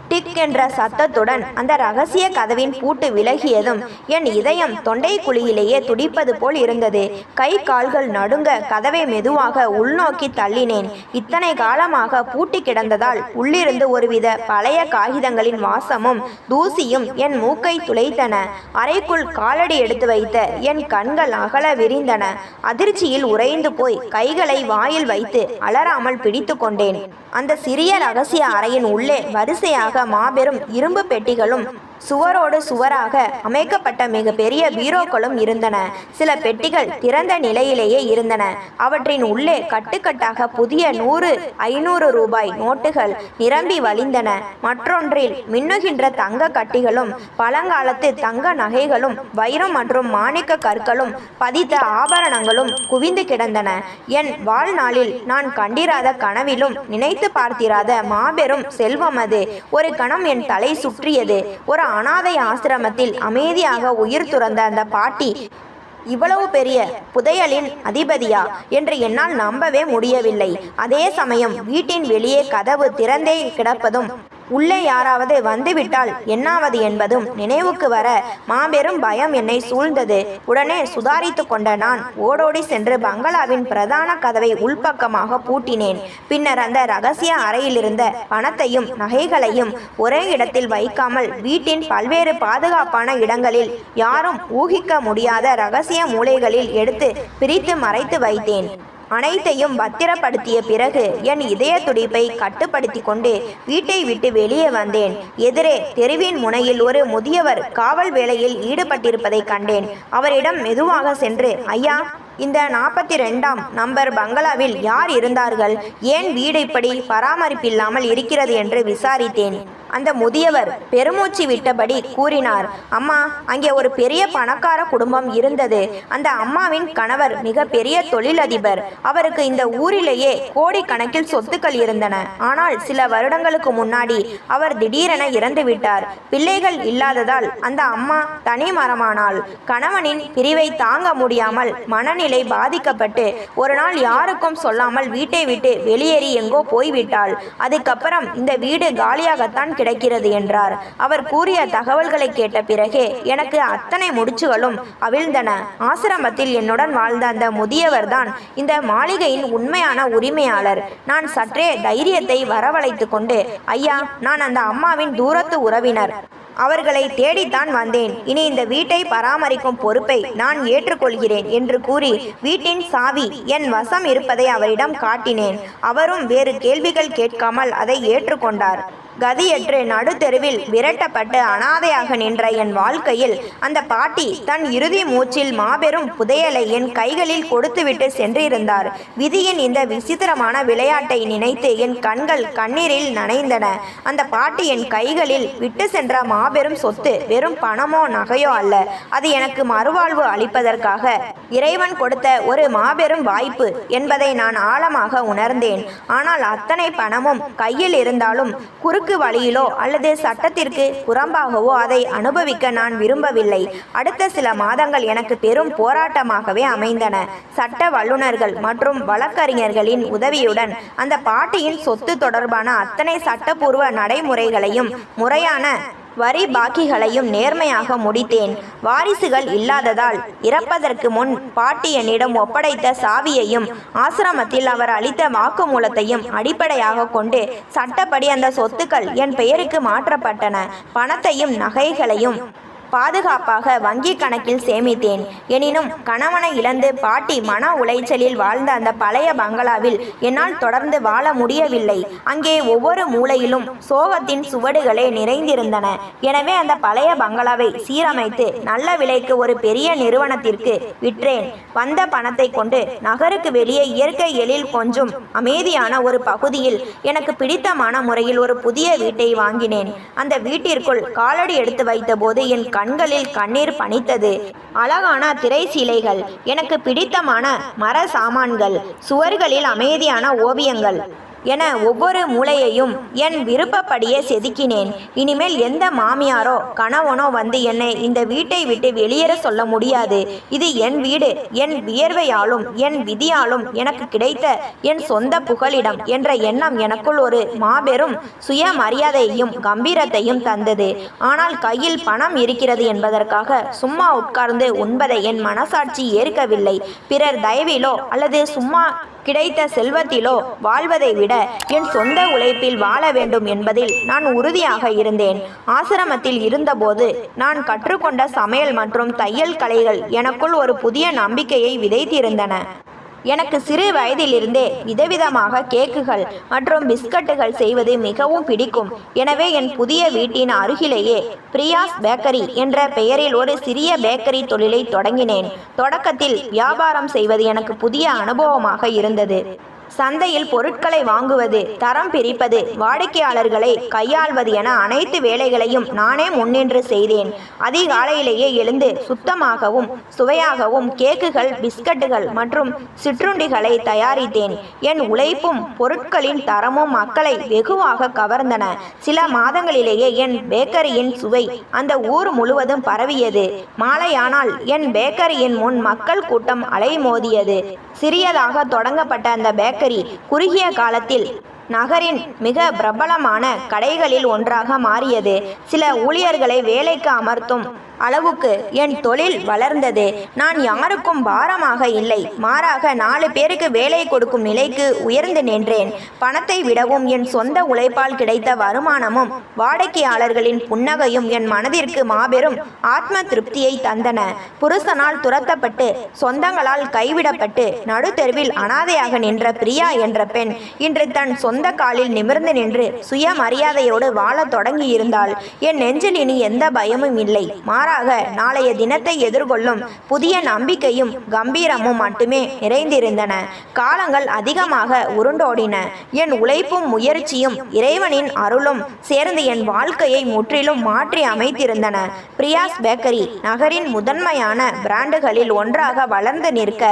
Speaker 1: டிக் என்ற சத்தத்துடன் அந்த இரகசிய கதவின் பூட்டு விலகியதும் என் இதயம் தொண்டை குழியிலேயே துடிப்பது போல் இருந்தது. கை கால்கள் நடுங்க கதவை மெதுவாக உள்நோக்கி தள்ளினேன். இத்தனை காலமாக பூட்டி கிடந்ததால் உள்ளிருந்து ஒருவித பழைய காகிதங்களின் வாசமும் தூசியும் என் மூக்கை துளைத்தன. அறைக்குள் காலடி எடுத்து வைத்த என் கண்கள் அகல விரிந்தன. அதிர்ச்சியில் உறைந்து போய் கைகளை வாயில் வைத்து அலறாமல் பிடித்து கொண்டேன். அந்த சிறிய இரகசிய அறையின் உள்ளே வரிசையாக மாபெரும் இரும்பு பெட்டிகளும் சுவரோடு சுவராக அமைக்கப்பட்ட மிக பெரிய பீரோக்களும் இருந்தன. சில பெட்டிகள் திறந்த நிலையிலேயே இருந்தன. அவற்றின் உள்ளே கட்டுக்கட்டாக புதிய 100, 500 ரூபாய் நோட்டுகள் நிரம்பி வழிந்தன. மற்றொன்றில் மின்னுகின்ற தங்க கட்டிகளும் பழங்காலத்து தங்க நகைகளும் வைரம் மற்றும் மாணிக்க கற்களும் பதித்த ஆபரணங்களும் குவிந்து கிடந்தன. என் வாழ்நாளில் நான் கண்டிராத கனவிலும் நினைத்து பார்த்திராத மாபெரும் செல்வம் அது. ஒரு கணம் என் தலை சுற்றியது. ஒரு அனாதை ஆசிரமத்தில் அமைதியாக உயிர் துறந்த அந்த பாட்டி இவ்வளவு பெரிய புதையலின் அதிபதியா என்று என்னால் நம்பவே முடியவில்லை. அதே சமயம் வீட்டின் வெளியே கதவு திறந்தே கிடப்பதும் உள்ளே யாராவது வந்துவிட்டால் என்னாவது என்பதும் நினைவுக்கு வர மாபெரும் பயம் என்னை சூழ்ந்தது. உடனே சுதாரித்து கொண்ட நான் ஓடோடி சென்று பங்களாவின் பிரதான கதவை உள்பக்கமாக பூட்டினேன். பின்னர் அந்த இரகசிய அறையிலிருந்த பணத்தையும் நகைகளையும் ஒரே இடத்தில் வைக்காமல் வீட்டின் பல்வேறு பாதுகாப்பான இடங்களில் யாரும் ஊகிக்க முடியாத இரகசிய மூலைகளில் எடுத்து பிரித்து மறைத்து வைத்தேன். அனைத்தையும் பத்திரப்படுத்திய பிறகு என் இதய துடிப்பை கட்டுப்படுத்தி கொண்டு வீட்டை விட்டு வெளியே வந்தேன். எதிரே தெருவின் முனையில் ஒரு முதியவர் காவல் வேலையில் ஈடுபட்டிருப்பதை கண்டேன். அவரிடம் மெதுவாக சென்று, ஐயா, இந்த 42ஆம் நம்பர் பங்களாவில் யார் இருந்தார்கள்? ஏன் வீடு இப்படி பராமரிப்பில்லாமல் இருக்கிறது என்று விசாரித்தேன். அந்த முதியவர் பெருமூச்சு விட்டபடி கூறினார், அம்மா, அங்கே ஒரு பெரிய பணக்கார குடும்பம் இருந்தது. அந்த அம்மாவின் கணவர் மிக பெரிய தொழிலதிபர். அவருக்கு இந்த ஊரிலேயே கோடிக்கணக்கில் சொத்துக்கள் இருந்தன. ஆனால் சில வருடங்களுக்கு முன்னாடி அவர் திடீரென இறந்துவிட்டார். பிள்ளைகள் இல்லாததால் அந்த அம்மா தனி மரமானாள். கணவனின் பிரிவை தாங்க முடியாமல் மனநிலை பாதிக்கப்பட்டு ஒரு நாள் யாருக்கும் சொல்லாமல் வீட்டை விட்டு வெளியேறி எங்கோ போய்விட்டாள். அதுக்கப்புறம் இந்த வீடு காலியாகத்தான் கிடைக்கிறது என்றார். அவர் கூறிய தகவல்களை கேட்ட பிறகு எனக்கு அத்தனை முடிச்சுகளும் அவிழ்ந்தன. ஆசிரமத்தில் என்னுடன் வாழ்ந்த அந்த முதியவர் தான் இந்த மாளிகையின் உண்மையான உரிமையாளர். நான் சற்றே தைரியத்தை வரவழைத்து கொண்டு, ஐயா, நான் அந்த அம்மாவின் தூரத்து உறவினர். அவர்களை தேடித்தான் வந்தேன். இனி இந்த வீட்டை பராமரிக்கும் பொறுப்பை நான் ஏற்றுக்கொள்கிறேன் என்று கூறி வீட்டின் சாவி என் வசம் இருப்பதை அவரிடம் காட்டினேன். அவரும் வேறு கேள்விகள் கேட்காமல் அதை ஏற்றுக்கொண்டார். கதியற்று நடுத்தெருவில் விரட்டப்பட்டு அனாதையாக நின்ற என் வாழ்க்கையில் அந்த பாட்டி தன் இறுதி மூச்சில் மாபெரும் புதையலை என் கைகளில் கொடுத்துவிட்டு சென்றிருந்தார். விதியின் இந்த விசித்திரமான விளையாட்டை நினைத்து என் கண்கள் கண்ணீரில் நனைந்தன. அந்த பாட்டி என் கைகளில் விட்டு சென்ற மாபெரும் சொத்து வெறும் பணமோ நகையோ அல்ல. அது எனக்கு மறுவாழ்வு அளிப்பதற்காக இறைவன் கொடுத்த ஒரு மாபெரும் வாய்ப்பு என்பதை நான் ஆழமாக உணர்ந்தேன். ஆனால் அத்தனை பணமும் கையில் இருந்தாலும் குறுக்கு வழியிலோ அல்லது சட்டத்திற்கு புறம்பாகவோ அதை அனுபவிக்க நான் விரும்பவில்லை. அடுத்த சில மாதங்கள் எனக்கு பெரும் போராட்டமாகவே அமைந்தன. சட்ட வல்லுநர்கள் மற்றும் வழக்கறிஞர்களின் உதவியுடன் அந்த பாட்டியின் சொத்து தொடர்பான அத்தனை சட்டப்பூர்வ நடைமுறைகளையும் முறையான வரி பாக்கிகளையும் நேர்மையாக முடித்தேன். வாரிசுகள் இல்லாததால் இறப்பதற்கு முன் பாட்டி என்னிடம் ஒப்படைத்த சாவியையும் ஆசிரமத்தில் அவர் அளித்த வாக்குமூலத்தையும் அடிப்படையாக கொண்டு சட்டப்படி அந்த சொத்துக்கள் என் பெயருக்கு மாற்றப்பட்டன. பணத்தையும் நகைகளையும் பாதுகாப்பாக வங்கி கணக்கில் சேமித்தேன். எனினும் கணவனை இழந்து பாட்டி மன உளைச்சலில் வாழ்ந்த அந்த பழைய பங்களாவில் என்னால் தொடர்ந்து வாழ முடியவில்லை. அங்கே ஒவ்வொரு மூலையிலும் சோகத்தின் சுவடுகளே நிறைந்திருந்தன. எனவே அந்த பழைய பங்களாவை சீரமைத்து நல்ல விலைக்கு ஒரு பெரிய நிறுவனத்திற்கு விற்றேன். வந்த பணத்தை கொண்டு நகருக்கு வெளியே இயற்கை எழில் கொஞ்சம் அமைதியான ஒரு பகுதியில் எனக்கு பிடித்தமான முறையில் ஒரு புதிய வீட்டை வாங்கினேன். அந்த வீட்டிற்குள் காலடி எடுத்து வைத்தபோது என் கண்களில் கண்ணீர் பனித்தது. அழகான திரை சீலைகள், எனக்கு பிடித்தமான மர சாமான்கள், சுவர்களில் அமைதியான ஓவியங்கள் என ஒவ்வொரு மூலையையும் என் விருப்பப்படியே செதுக்கினேன். இனிமேல் எந்த மாமியாரோ கணவனோ வந்து என்னை இந்த வீட்டை விட்டு வெளியேற சொல்ல முடியாது. இது என் வீடு, என் வியர்வையாலும் என் விதியாலும் எனக்கு கிடைத்த என் சொந்த புகலிடம் என்ற எண்ணம் எனக்குள் ஒரு மாபெரும் சுயமரியாதையையும் கம்பீரத்தையும் தந்தது. ஆனால் கையில் பணம் இருக்கிறது என்பதற்காக சும்மா உட்கார்ந்து உண்பதை என் மனசாட்சி ஏற்கவில்லை. பிறர் தயவிலோ அல்லது சும்மா கிடைத்த செல்வத்திலோ வாழ்வதை விட என் சொந்த உழைப்பில் வாழ வேண்டும் என்பதில் நான் உறுதியாக இருந்தேன். ஆசிரமத்தில் இருந்தபோது நான் கற்றுக்கொண்ட சமையல் மற்றும் தையல் கலைகள் எனக்குள் ஒரு புதிய நம்பிக்கையை விதைத்திருந்தன. எனக்கு சிறு வயதிலிருந்தே விதவிதமாக கேக்குகள் மற்றும் பிஸ்கட்டுகள் செய்வது மிகவும் பிடிக்கும். எனவே என் புதிய வீட்டின் அருகிலேயே பிரியாஸ் பேக்கரி என்ற பெயரில் ஒரு சிறிய பேக்கரி தொழிலை தொடங்கினேன். தொடக்கத்தில் வியாபாரம் செய்வது எனக்கு புதிய அனுபவமாக இருந்தது. சந்தையில் பொருட்களை வாங்குவது, தரம் பிரிப்பது, வாடிக்கையாளர்களை கையாள்வது என அனைத்து வேலைகளையும் நானே முன்னின்று செய்தேன். அதிகாலையிலேயே எழுந்து சுத்தமாகவும் சுவையாகவும் கேக்குகள், பிஸ்கட்டுகள் மற்றும் சிற்றுண்டிகளை தயாரித்தேன். என் உழைப்பும் பொருட்களின் தரமும் மக்களை வெகுவாக கவர்ந்தன. சில மாதங்களிலேயே என் பேக்கரியின் சுவை அந்த ஊர் முழுவதும் பரவியது. மாலையானால் என் பேக்கரியின் முன் மக்கள் கூட்டம் அலைமோதியது. சிறியதாக தொடங்கப்பட்ட அந்த பேக்கரி குறுகிய காலத்தில் நகரின் மிக பிரபலமான கடைகளில் ஒன்றாக மாறியது. சில ஊழியர்களை வேலைக்கு அமர்த்தும் அளவுக்கு என் தொழில் வளர்ந்தது. நான் யாருக்கும் பாரமாக இல்லை, மாறாக 4 பேருக்கு வேலை கொடுக்கும் நிலைக்கு உயர்ந்து நின்றேன். பணத்தை விடவும் என் சொந்த உழைப்பால் கிடைத்த வருமானமும் வாடிக்கையாளர்களின் புன்னகையும் என் மனதிற்கு மாபெரும் ஆத்ம திருப்தியை தந்தன. புருஷனால் துரத்தப்பட்டு சொந்தங்களால் கைவிடப்பட்டு நடுத்தெருவில் அனாதையாக நின்ற பிரியா என்ற பெண் இன்று தன் சொந்த காலில் நிமிர்ந்து நின்று சுயமரியாதையோடு வாழ தொடங்கியிருந்தாள். என் நெஞ்சில் இனி எந்த பயமும் இல்லை, மாறாக நாளைய தினத்தை எதிர்கொள்ளும் புதிய நம்பிக்கையும் கம்பீரமும் மட்டுமே நிறைந்திருந்தன. காலங்கள் அதிகமாக உருண்டோடின. என் உழைப்பும் முயற்சியும் இறைவனின் அருளும் சேர்ந்து என் வாழ்க்கையை முற்றிலும் மாற்றி அமைத்திருந்தன. பிரியாஸ் பேக்கரி நகரின் முதன்மையான பிராண்டுகளில் ஒன்றாக வளர்ந்து நிற்க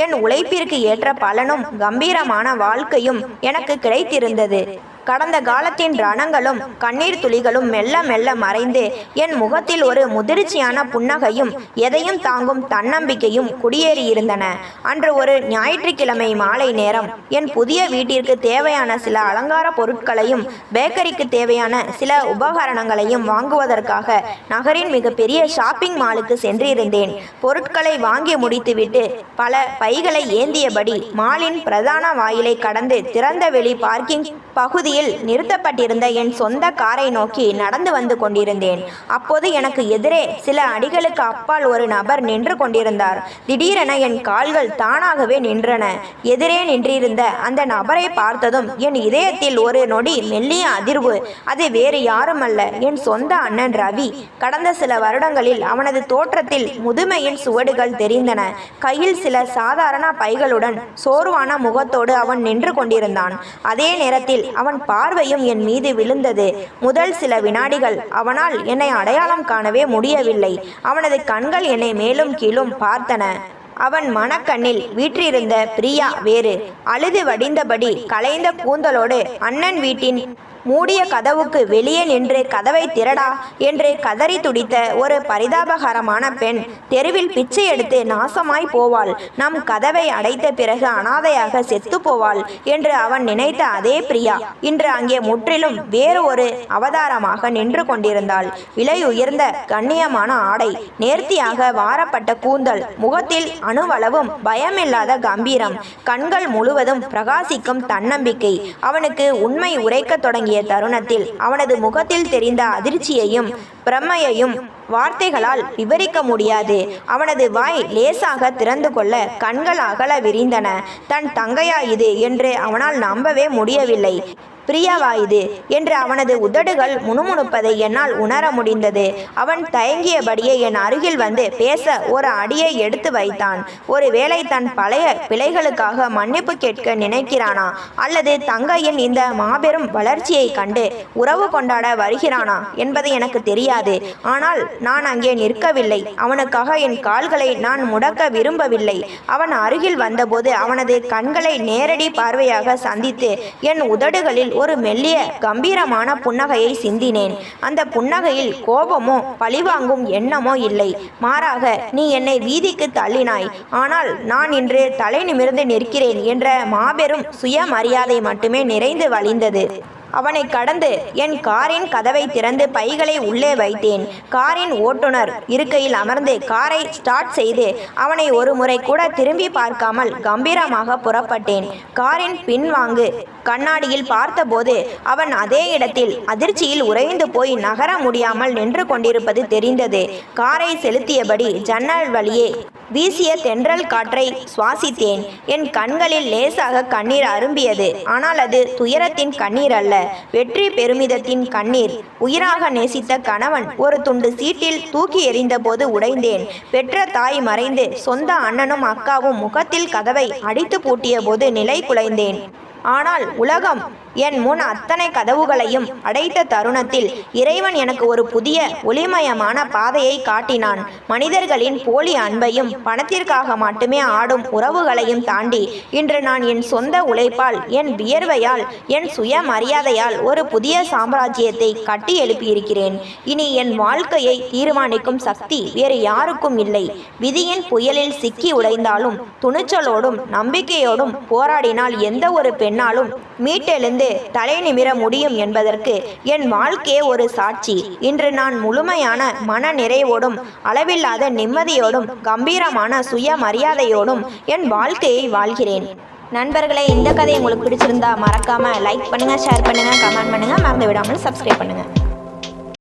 Speaker 1: என் உழைப்பிற்கு ஏற்ற பலனும் கம்பீரமான வாழ்க்கையும் எனக்கு கிடைத்திருந்தது. கடந்த காலத்தின் ரணங்களும் கண்ணீர் துளிகளும் மெல்ல மெல்ல மறைந்து என் முகத்தில் ஒரு முதிர்ச்சியான புன்னகையும் எதையும் தாங்கும் தன்னம்பிக்கையும் குடியேறியிருந்தன. அன்று ஒரு ஞாயிற்றுக்கிழமை மாலை நேரம் என் புதிய வீட்டிற்கு தேவையான சில அலங்கார பொருட்களையும் பேக்கரிக்கு தேவையான சில உபகரணங்களையும் வாங்குவதற்காக நகரின் மிகப்பெரிய ஷாப்பிங் மாலுக்கு சென்றிருந்தேன். பொருட்களை வாங்கி முடித்துவிட்டு பல பைகளை ஏந்தியபடி மாலின் பிரதான வாயிலை கடந்து திறந்தவெளி பார்க்கிங் பகுதியை பகுதியில் நிறுத்தப்பட்டிருந்த என் சொந்த காரை நோக்கி நடந்து வந்து கொண்டிருந்தேன். அப்போது எனக்கு எதிரே சில அடிகளுக்கு அப்பால் ஒரு நபர் நின்று கொண்டிருந்தார். திடீரென என் கால்கள் தானாகவே நின்றன. எதிரே நின்றிருந்த அந்த நபரை பார்த்ததும் என் இதயத்தில் ஒரு நொடி மெல்லிய அதிர்வு. அது வேறு யாருமல்ல, என் சொந்த அண்ணன் ரவி. கடந்த சில வருடங்களில் அவனது தோற்றத்தில் முதுமையின் சுவடுகள் தெரிந்தன. கையில் சில சாதாரண பைகளுடன் சோர்வான முகத்தோடு அவன் நின்று கொண்டிருந்தான். அதே நேரத்தில் அவன் பார்வையும் என் மீது விழுந்தது. முதல் சில வினாடிகள் அவனால் என்னை அடையாளம் காணவே முடியவில்லை. அவனது கண்கள் என்னை மேலும் கீழும் பார்த்தன. அவன் மனக்கண்ணில் வீற்றிருந்த பிரியா வேறு. அழுது வடிந்தபடி கலைந்த கூந்தலோடு அண்ணன் வீட்டின் மூடிய கதவுக்கு வெளியே நின்று கதவை திறடா என்று கதறி துடித்த ஒரு பரிதாபகரமான பெண். தெருவில் பிச்சை எடுத்து நாசமாய் போவாள், நம் கதவை அடைத்த பிறகு அனாதையாக செத்து போவாள் என்று அவன் நினைத்த அதே பிரியா இன்று அங்கே முற்றிலும் வேறு ஒரு அவதாரமாக நின்று கொண்டிருந்தாள். விலை உயர்ந்த கண்ணியமான ஆடை, நேர்த்தியாக வாரப்பட்ட கூந்தல், முகத்தில் அணுவளவும் பயமில்லாத கம்பீரம், கண்கள் முழுவதும் பிரகாசிக்கும் தன்னம்பிக்கை. அவனுக்கு உண்மை உரைக்க தொடங்கிய தருணத்தில் அவனது முகத்தில் தெரிந்த அதிர்ச்சியையும் பிரமையையும் வார்த்தைகளால் விவரிக்க முடியாது. அவனது வாய் லேசாக திறந்து கொள்ள கண்கள் அகல விரிந்தன. தன் தங்கையா இது என்று அவனால் நம்பவே முடியவில்லை. பிரியாவா இது என்று அவனது உதடுகள் முணுமுணுப்பதை என்னால் உணர முடிந்தது. அவன் தயங்கியபடியே என் அருகில் வந்து பேச ஒரு அடியை எடுத்து வைத்தான். ஒருவேளை தன் பழைய பிழைகளுக்காக மன்னிப்பு கேட்க நினைக்கிறானா, அல்லது தங்கையின் இந்த மாபெரும் வளர்ச்சியை கண்டு உறவு கொண்டாட வருகிறானா என்பது எனக்கு தெரியாது. ஆனால் நான் அங்கே நிற்கவில்லை. அவனுக்காக என் கால்களை நான் முடக்க விரும்பவில்லை. அவன் அருகில் வந்தபோது அவனது கண்களை நேரடி பார்வையாக சந்தித்து என் உதடுகளில் ஒரு மெல்லிய கம்பீரமான புன்னகையை சிந்தினேன். அந்த புன்னகையில் கோபமோ பழிவாங்கும் எண்ணமோ இல்லை. மாறாக, நீ என்னை வீதிக்கு தள்ளினாய், ஆனால் நான் இன்று தலை நிமிர்ந்து நிற்கிறேன் என்ற மாபெரும் சுயமரியாதை மட்டுமே நிறைந்து வழிந்தது. அவனை கடந்து என் காரின் கதவை திறந்து பைகளை உள்ளே வைத்தேன். காரின் ஓட்டுநர் இருக்கையில் அமர்ந்து காரை ஸ்டார்ட் செய்து அவனை ஒரு முறை கூட திரும்பி பார்க்காமல் கம்பீரமாக புறப்பட்டேன். காரின் பின்வாங்கு கண்ணாடியில் பார்த்தபோது அவன் அதே இடத்தில் அதிர்ச்சியில் உறைந்து போய் நகர முடியாமல் நின்று கொண்டிருப்பது தெரிந்தது. காரை செலுத்தியபடி ஜன்னல் வழியே வீசிய தென்றல் காற்றை சுவாசித்தேன். என் கண்களில் லேசாக கண்ணீர் அரும்பியது. ஆனால் அது துயரத்தின் கண்ணீர் அல்ல, வெற்றி பெருமிதத்தின் கண்ணீர். உயிராக நேசித்த கணவன் ஒரு துண்டு சீட்டில் தூக்கி எறிந்த போது உடைந்தேன். பெற்ற தாய் மறைந்து சொந்த அண்ணனும் அக்காவும் முகத்தில் கதவை அடித்து பூட்டிய போது நிலை குலைந்தேன். ஆனால் உலகம் என் முன் அத்தனை கதவுகளையும் அடைத்த தருணத்தில் இறைவன் எனக்கு ஒரு புதிய ஒளிமயமான பாதையை காட்டினான். மனிதர்களின் போலி அன்பையும் பணத்திற்காக மட்டுமே ஆடும் உறவுகளையும் தாண்டி இன்று நான் என் சொந்த உழைப்பால், என் வியர்வையால், என் சுயமரியாதையால் ஒரு புதிய சாம்ராஜ்யத்தை கட்டி எழுப்பியிருக்கிறேன். இனி என் வாழ்க்கையை தீர்மானிக்கும் சக்தி வேறு யாருக்கும் இல்லை. விதியின் புயலில் சிக்கி உடைந்தாலும் துணிச்சலோடும் நம்பிக்கையோடும் போராடினால் எந்த ஒரு பெண்ணாலும் மீட்டெழுந்து தலை நிமிர முடியும் என்பதற்கு என் வாழ்க்கையே ஒரு சாட்சி. இன்று நான் முழுமையான மன நிறைவோடும் அளவில்லாத நிம்மதியோடும் கம்பீரமான சுயமரியாதையோடும் என் வாழ்க்கையை வாழ்கிறேன். நண்பர்களே, இந்த கதை உங்களுக்கு பிடிச்சிருந்தா மறக்காம லைக் பண்ணுங்க, ஷேர் பண்ணுங்க, கமெண்ட் பண்ணுங்க, மறந்து விடாமல் சப்ஸ்கிரைப் பண்ணுங்க.